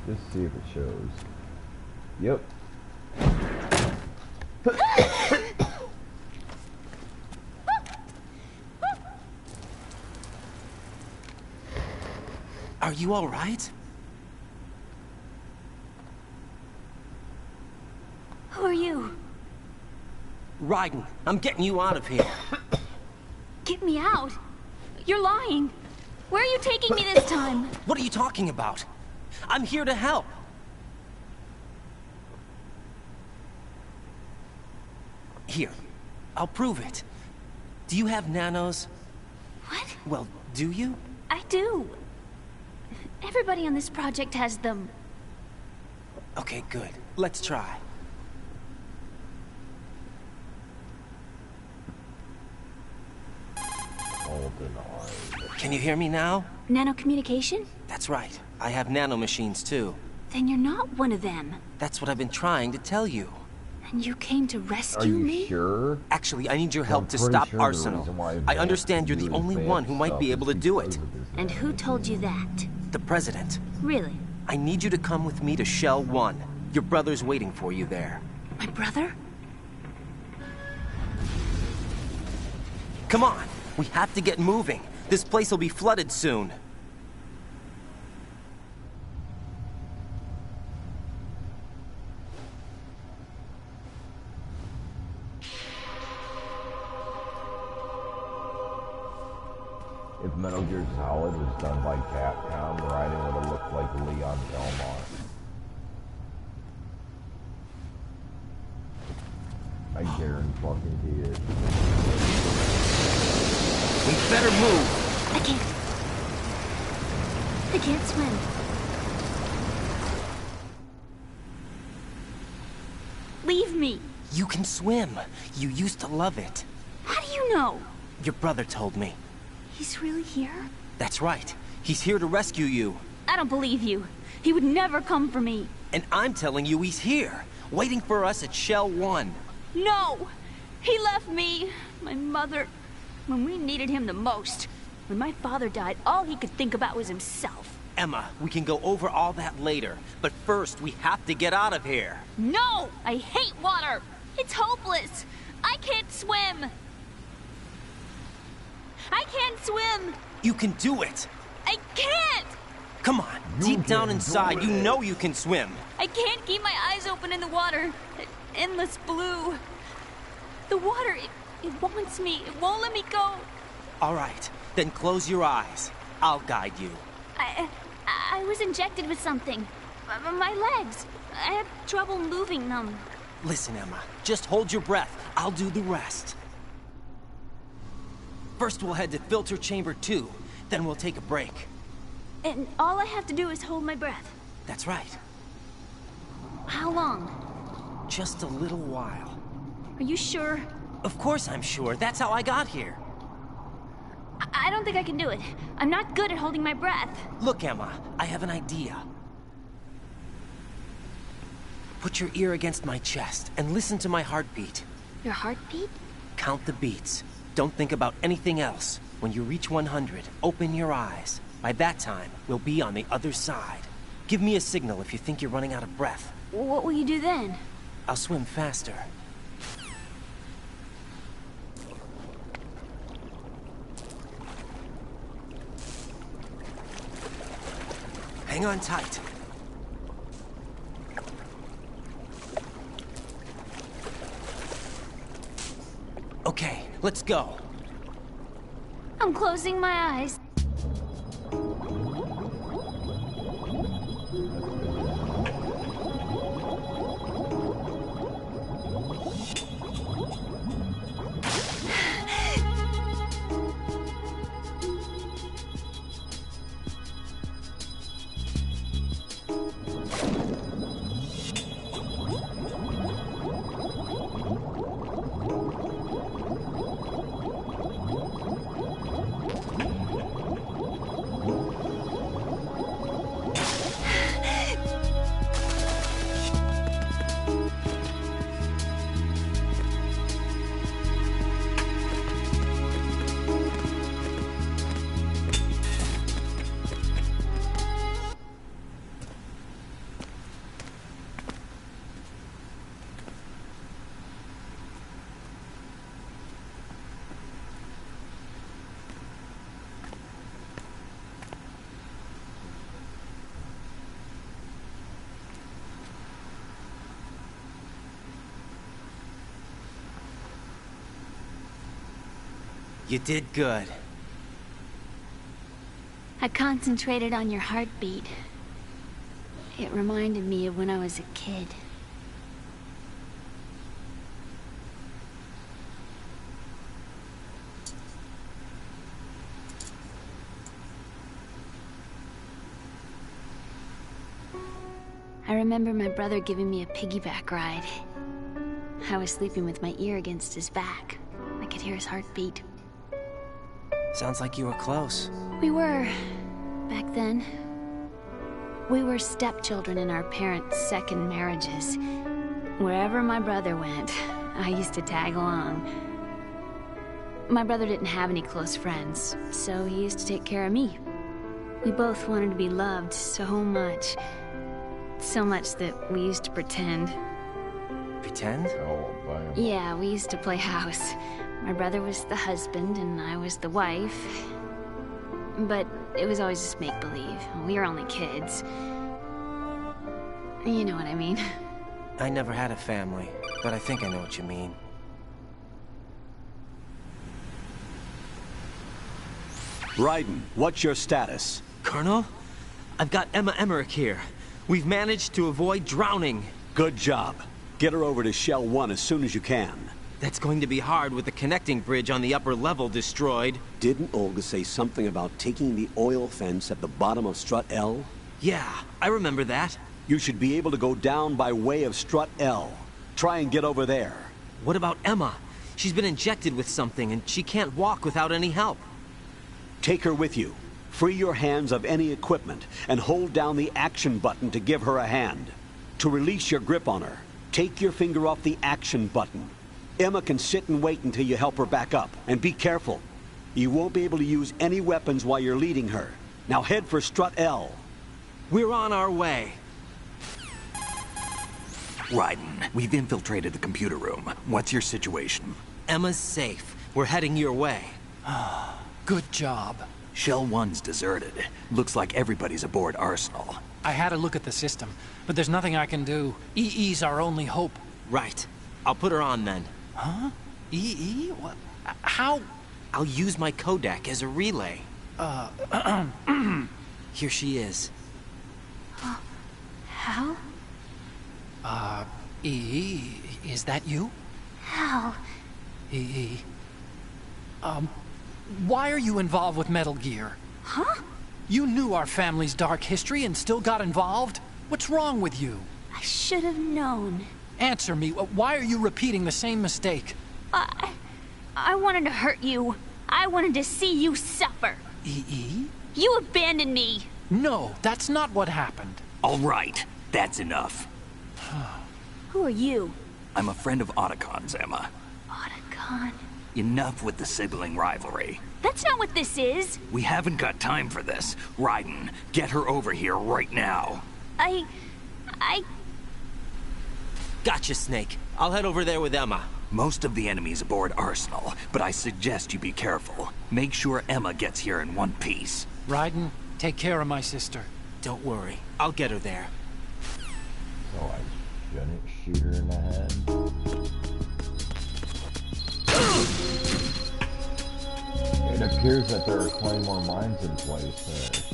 Let's see if it shows. Yep. Are you all right? Who are you? Raiden, I'm getting you out of here. Get me out. You're lying. Where are you taking me this time? What are you talking about? I'm here to help. Here, I'll prove it. Do you have nanos? What? Well, do you? I do. Everybody on this project has them. Okay, good. Let's try. Can you hear me now? Nanocommunication? That's right. I have nanomachines too. Then you're not one of them. That's what I've been trying to tell you. And you came to rescue me? Are you sure? Actually, I need your help to stop Arsenal. I understand you're the only one who might be able to do it. And who told you that? The President. Really? I need you to come with me to Shell 1. Your brother's waiting for you there. My brother? Come on! We have to get moving. This place will be flooded soon. If Metal Gear Solid was done by Capcom, Raiden would have looked like Leon Belmont. I guarantee fucking it. We better move! I can't swim. Leave me. You can swim. You used to love it. How do you know? Your brother told me. He's really here? That's right. He's here to rescue you. I don't believe you. He would never come for me. And I'm telling you he's here, waiting for us at Shell 1. No! He left me, my mother, when we needed him the most. When my father died, all he could think about was himself. Emma, we can go over all that later, but first we have to get out of here. No! I hate water! It's hopeless! I can't swim! I can't swim! You can do it! I can't! Come on, deep down inside, you know you can swim. I can't keep my eyes open in the water. That endless blue. The water, it wants me. It won't let me go. All right, then close your eyes. I'll guide you. I was injected with something. My legs. I have trouble moving them. Listen, Emma, just hold your breath. I'll do the rest. First, we'll head to filter chamber 2. Then we'll take a break. And all I have to do is hold my breath. That's right. How long? Just a little while. Are you sure? Of course I'm sure. That's how I got here. I don't think I can do it. I'm not good at holding my breath. Look, Emma, I have an idea. Put your ear against my chest and listen to my heartbeat. Your heartbeat? Count the beats. Don't think about anything else. When you reach 100, open your eyes. By that time, we'll be on the other side. Give me a signal if you think you're running out of breath. What will you do then? I'll swim faster. Hang on tight. Okay, let's go. I'm closing my eyes. You did good. I concentrated on your heartbeat. It reminded me of when I was a kid. I remember my brother giving me a piggyback ride. I was sleeping with my ear against his back. I could hear his heartbeat. Sounds like you were close. We were, back then. We were stepchildren in our parents' second marriages. Wherever my brother went, I used to tag along. My brother didn't have any close friends, so he used to take care of me. We both wanted to be loved so much. So much that we used to pretend. Pretend? Yeah, we used to play house. My brother was the husband, and I was the wife. But it was always just make-believe. We were only kids. You know what I mean. I never had a family, but I think I know what you mean. Raiden, what's your status? Colonel? I've got Emma Emmerich here. We've managed to avoid drowning. Good job. Get her over to Shell 1 as soon as you can. That's going to be hard with the connecting bridge on the upper level destroyed. Didn't Olga say something about taking the oil fence at the bottom of Strut L? Yeah, I remember that. You should be able to go down by way of Strut L. Try and get over there. What about Emma? She's been injected with something, and she can't walk without any help. Take her with you. Free your hands of any equipment, and hold down the action button to give her a hand. To release your grip on her, take your finger off the action button. Emma can sit and wait until you help her back up. And be careful. You won't be able to use any weapons while you're leading her. Now head for Strut L. We're on our way. Raiden, we've infiltrated the computer room. What's your situation? Emma's safe. We're heading your way. Good job. Shell 1's deserted. Looks like everybody's aboard Arsenal. I had a look at the system, but there's nothing I can do. EE's our only hope. Right. I'll put her on then. Huh? EE? What? How? I'll use my Kodak as a relay. Here she is. How? EE, is that you? How? EE. Why are you involved with Metal Gear? Huh? You knew our family's dark history and still got involved? What's wrong with you? I should have known. Answer me. Why are you repeating the same mistake? I wanted to hurt you. I wanted to see you suffer. EE? You abandoned me. No, that's not what happened. All right, that's enough. Who are you? I'm a friend of Otacon's, Emma. Otacon? Enough with the sibling rivalry. That's not what this is. We haven't got time for this. Raiden, get her over here right now. I... Gotcha, Snake. I'll head over there with Emma. Most of the enemies aboard Arsenal, but I suggest you be careful. Make sure Emma gets here in one piece. Raiden, take care of my sister. Don't worry. I'll get her there. So I shouldn't shoot her in the head. It appears that there are Claymore mines in place there.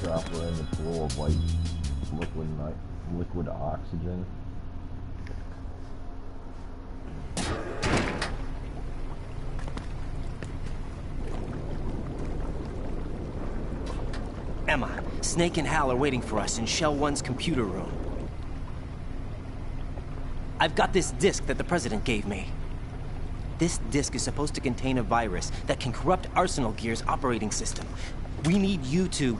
Drop her in the pool of like liquid oxygen. Emma, Snake and Hal are waiting for us in Shell 1's computer room. I've got this disk that the President gave me. This disk is supposed to contain a virus that can corrupt Arsenal Gear's operating system. We need you to...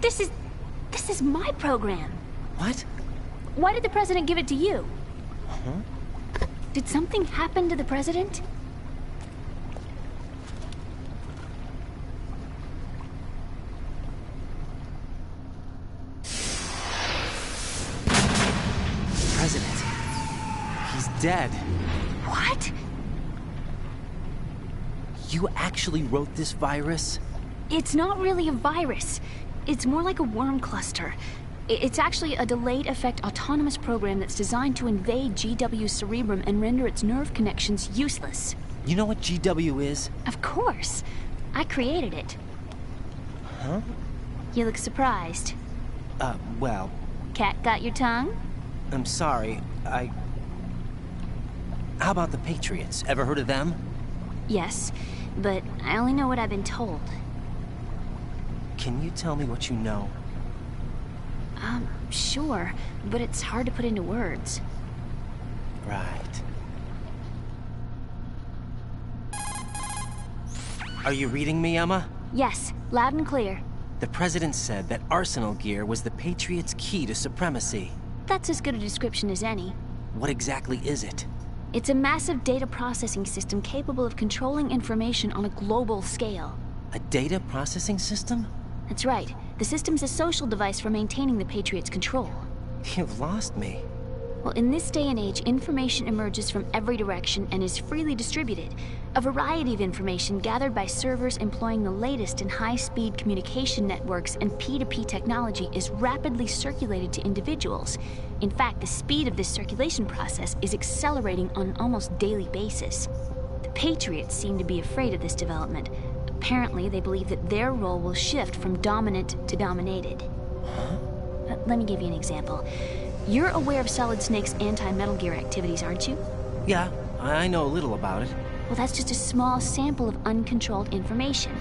This is my program. What? Why did the President give it to you? Huh? Did something happen to the President? President. He's dead. What? You actually wrote this virus? It's not really a virus. It's more like a worm cluster. It's actually a delayed effect autonomous program that's designed to invade GW's cerebrum and render its nerve connections useless. You know what GW is? Of course. I created it. Huh? You look surprised. Well... Cat got your tongue? I'm sorry, How about the Patriots? Ever heard of them? Yes, but I only know what I've been told. Can you tell me what you know? Sure, but it's hard to put into words. Right. Are you reading me, Emma? Yes, loud and clear. The President said that Arsenal Gear was the Patriots' key to supremacy. That's as good a description as any. What exactly is it? It's a massive data processing system capable of controlling information on a global scale. A data processing system? That's right. The system's a social device for maintaining the Patriots' control. You've lost me. Well, in this day and age, information emerges from every direction and is freely distributed. A variety of information gathered by servers employing the latest in high-speed communication networks and P2P technology is rapidly circulated to individuals. In fact, the speed of this circulation process is accelerating on an almost daily basis. The Patriots seem to be afraid of this development. Apparently, they believe that their role will shift from dominant to dominated. Let me give you an example. You're aware of Solid Snake's anti-Metal Gear activities, aren't you? Yeah, I know a little about it. Well, that's just a small sample of uncontrolled information.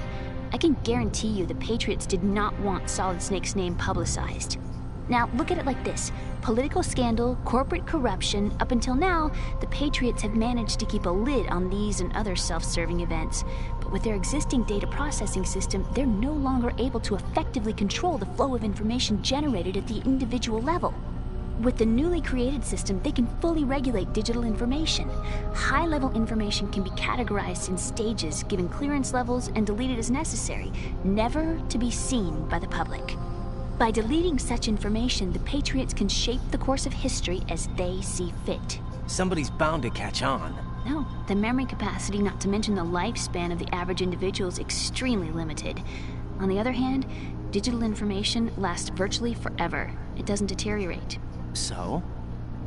I can guarantee you the Patriots did not want Solid Snake's name publicized. Now, look at it like this. Political scandal, corporate corruption, up until now, the Patriots have managed to keep a lid on these and other self-serving events. But with their existing data processing system, they're no longer able to effectively control the flow of information generated at the individual level. With the newly created system, they can fully regulate digital information. High-level information can be categorized in stages, given clearance levels, and deleted as necessary, never to be seen by the public. By deleting such information, the Patriots can shape the course of history as they see fit. Somebody's bound to catch on. No, the memory capacity, not to mention the lifespan of the average individual, is extremely limited. On the other hand, digital information lasts virtually forever. It doesn't deteriorate. So?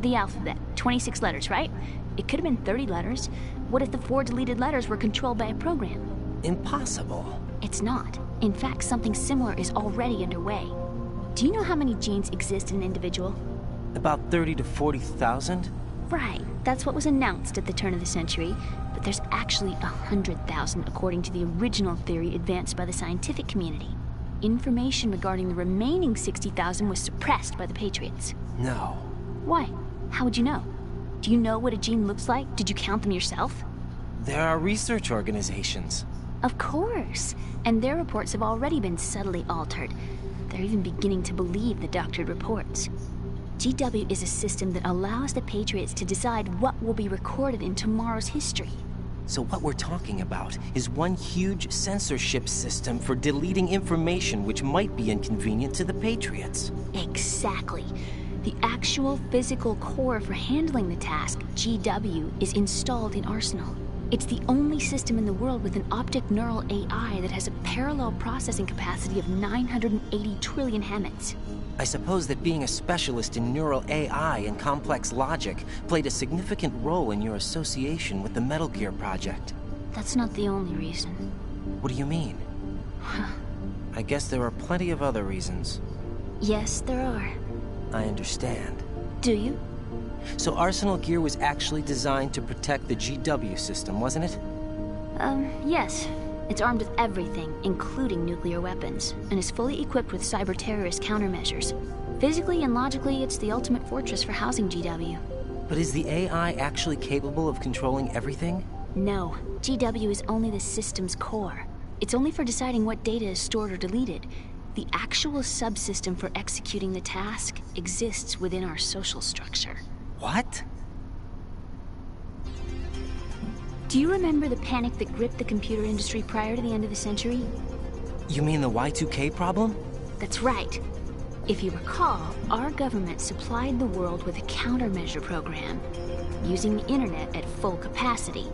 The alphabet, 26 letters, right? It could have been 30 letters. What if the 4 deleted letters were controlled by a program? Impossible. It's not. In fact, something similar is already underway. Do you know how many genes exist in an individual? About 30 to 40,000? Right. That's what was announced at the turn of the century. But there's actually 100,000 according to the original theory advanced by the scientific community. Information regarding the remaining 60,000 was suppressed by the Patriots. No. Why? How would you know? Do you know what a gene looks like? Did you count them yourself? There are research organizations. Of course. And their reports have already been subtly altered. They're even beginning to believe the doctored reports. GW is a system that allows the Patriots to decide what will be recorded in tomorrow's history. So what we're talking about is one huge censorship system for deleting information which might be inconvenient to the Patriots. Exactly. The actual physical core for handling the task, GW, is installed in Arsenal. It's the only system in the world with an optic neural AI that has a parallel processing capacity of 980 trillion Hammets. I suppose that being a specialist in neural AI and complex logic played a significant role in your association with the Metal Gear project. That's not the only reason. What do you mean? I guess there are plenty of other reasons. Yes, there are. I understand. Do you? So Arsenal Gear was actually designed to protect the GW system, wasn't it? Yes. It's armed with everything, including nuclear weapons, and is fully equipped with cyber-terrorist countermeasures. Physically and logically, it's the ultimate fortress for housing GW. But is the AI actually capable of controlling everything? No. GW is only the system's core. It's only for deciding what data is stored or deleted. The actual subsystem for executing the task exists within our social structure. What? Do you remember the panic that gripped the computer industry prior to the end of the century? You mean the Y2K problem? That's right. If you recall, our government supplied the world with a countermeasure program, using the internet at full capacity.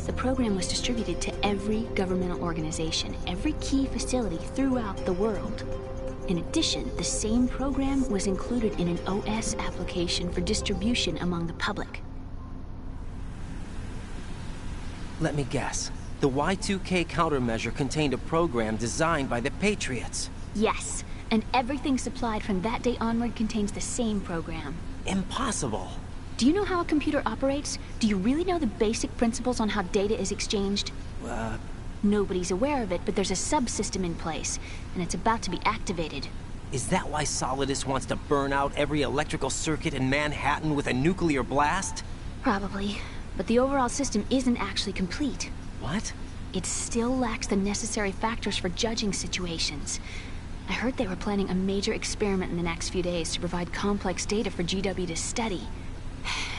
The program was distributed to every governmental organization, every key facility throughout the world. In addition, the same program was included in an OS application for distribution among the public. Let me guess. The Y2K countermeasure contained a program designed by the Patriots. Yes, and everything supplied from that day onward contains the same program. Impossible. Do you know how a computer operates? Do you really know the basic principles on how data is exchanged? Nobody's aware of it, but there's a subsystem in place, and it's about to be activated. Is that why Solidus wants to burn out every electrical circuit in Manhattan with a nuclear blast? Probably. But the overall system isn't actually complete. What? It still lacks the necessary factors for judging situations. I heard they were planning a major experiment in the next few days to provide complex data for GW to study.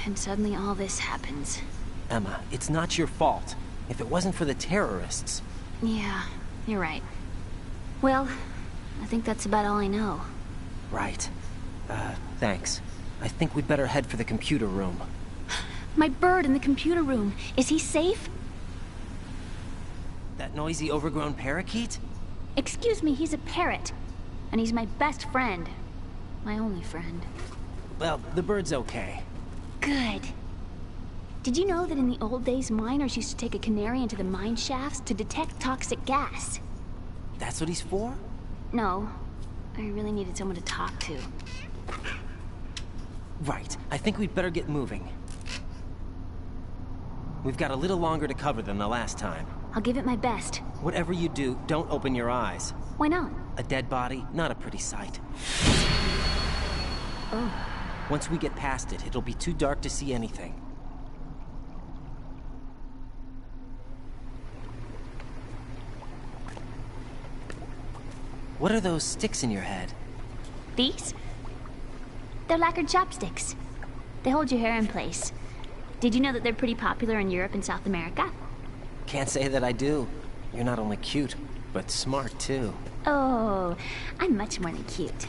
And suddenly all this happens. Emma, it's not your fault. If it wasn't for the terrorists... Yeah, you're right. Well, I think that's about all I know. Right. Thanks. I think we'd better head for the computer room. My bird in the computer room. Is he safe? That noisy, overgrown parakeet? Excuse me, he's a parrot. And he's my best friend. My only friend. Well, the bird's okay. Good. Did you know that in the old days, miners used to take a canary into the mine shafts to detect toxic gas? That's what he's for? No. I really needed someone to talk to. Right. I think we'd better get moving. We've got a little longer to cover than the last time. I'll give it my best. Whatever you do, don't open your eyes. Why not? A dead body, not a pretty sight. Oh. Once we get past it, it'll be too dark to see anything. What are those sticks in your head? These? They're lacquered chopsticks. They hold your hair in place. Did you know that they're pretty popular in Europe and South America? Can't say that I do. You're not only cute, but smart too. Oh, I'm much more than cute.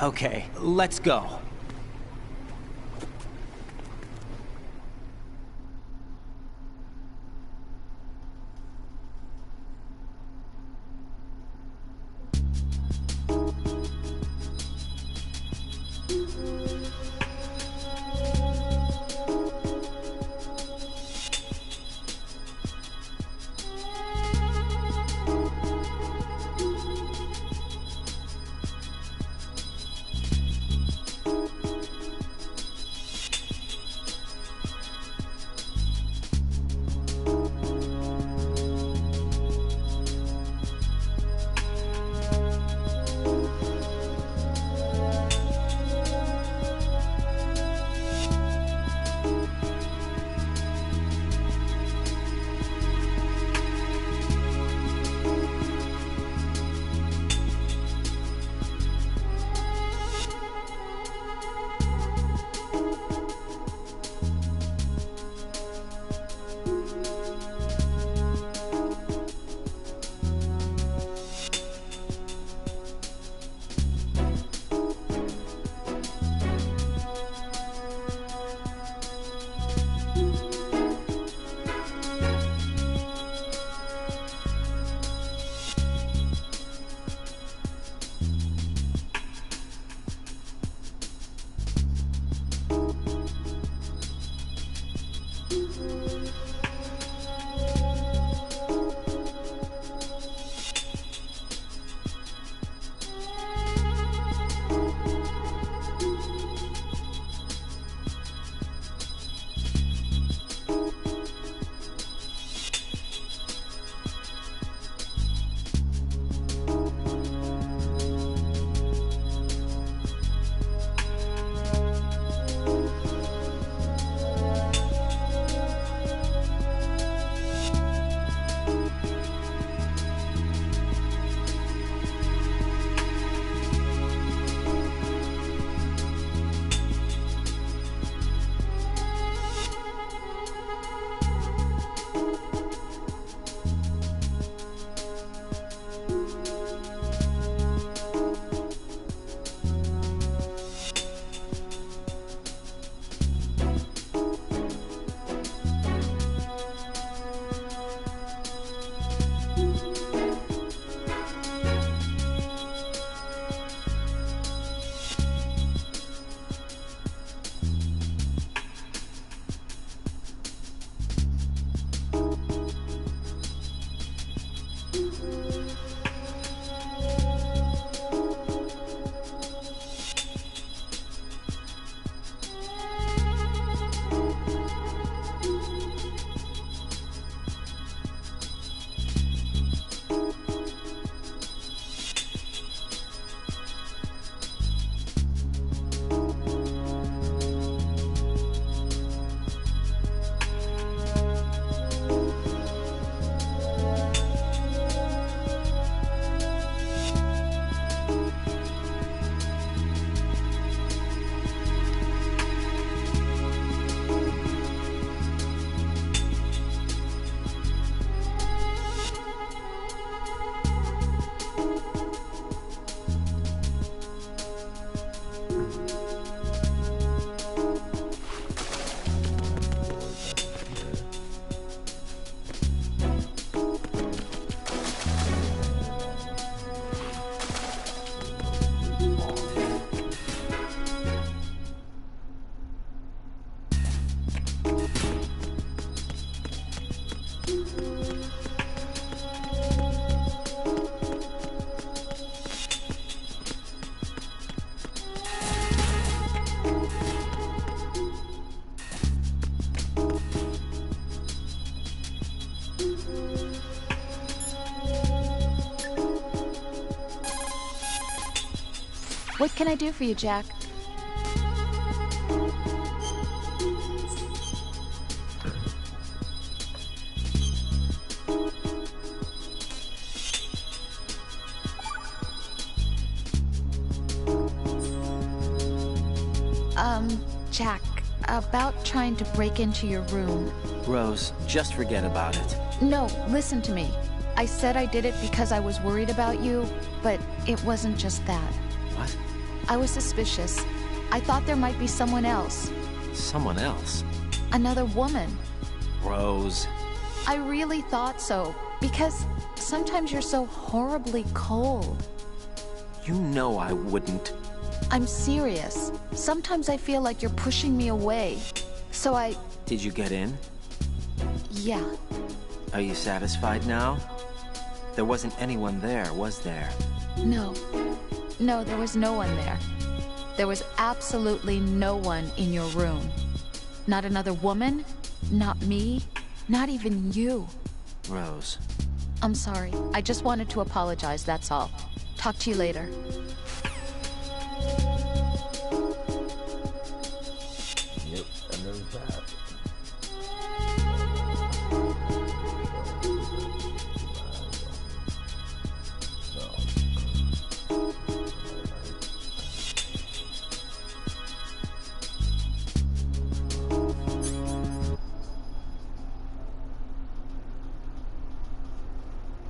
Okay, let's go. What can I do for you, Jack? Jack, about trying to break into your room. Rose, just forget about it. No, listen to me. I said I did it because I was worried about you, but it wasn't just that. What? I was suspicious. I thought there might be someone else. Someone else? Another woman. Rose. I really thought so, because sometimes you're so horribly cold. You know I wouldn't. I'm serious. Sometimes I feel like you're pushing me away. So I... Did you get in? Yeah. Are you satisfied now? There wasn't anyone there, was there? No. No, there was no one there. There was absolutely no one in your room. Not another woman, not me, not even you. Rose. I'm sorry. I just wanted to apologize, that's all. Talk to you later.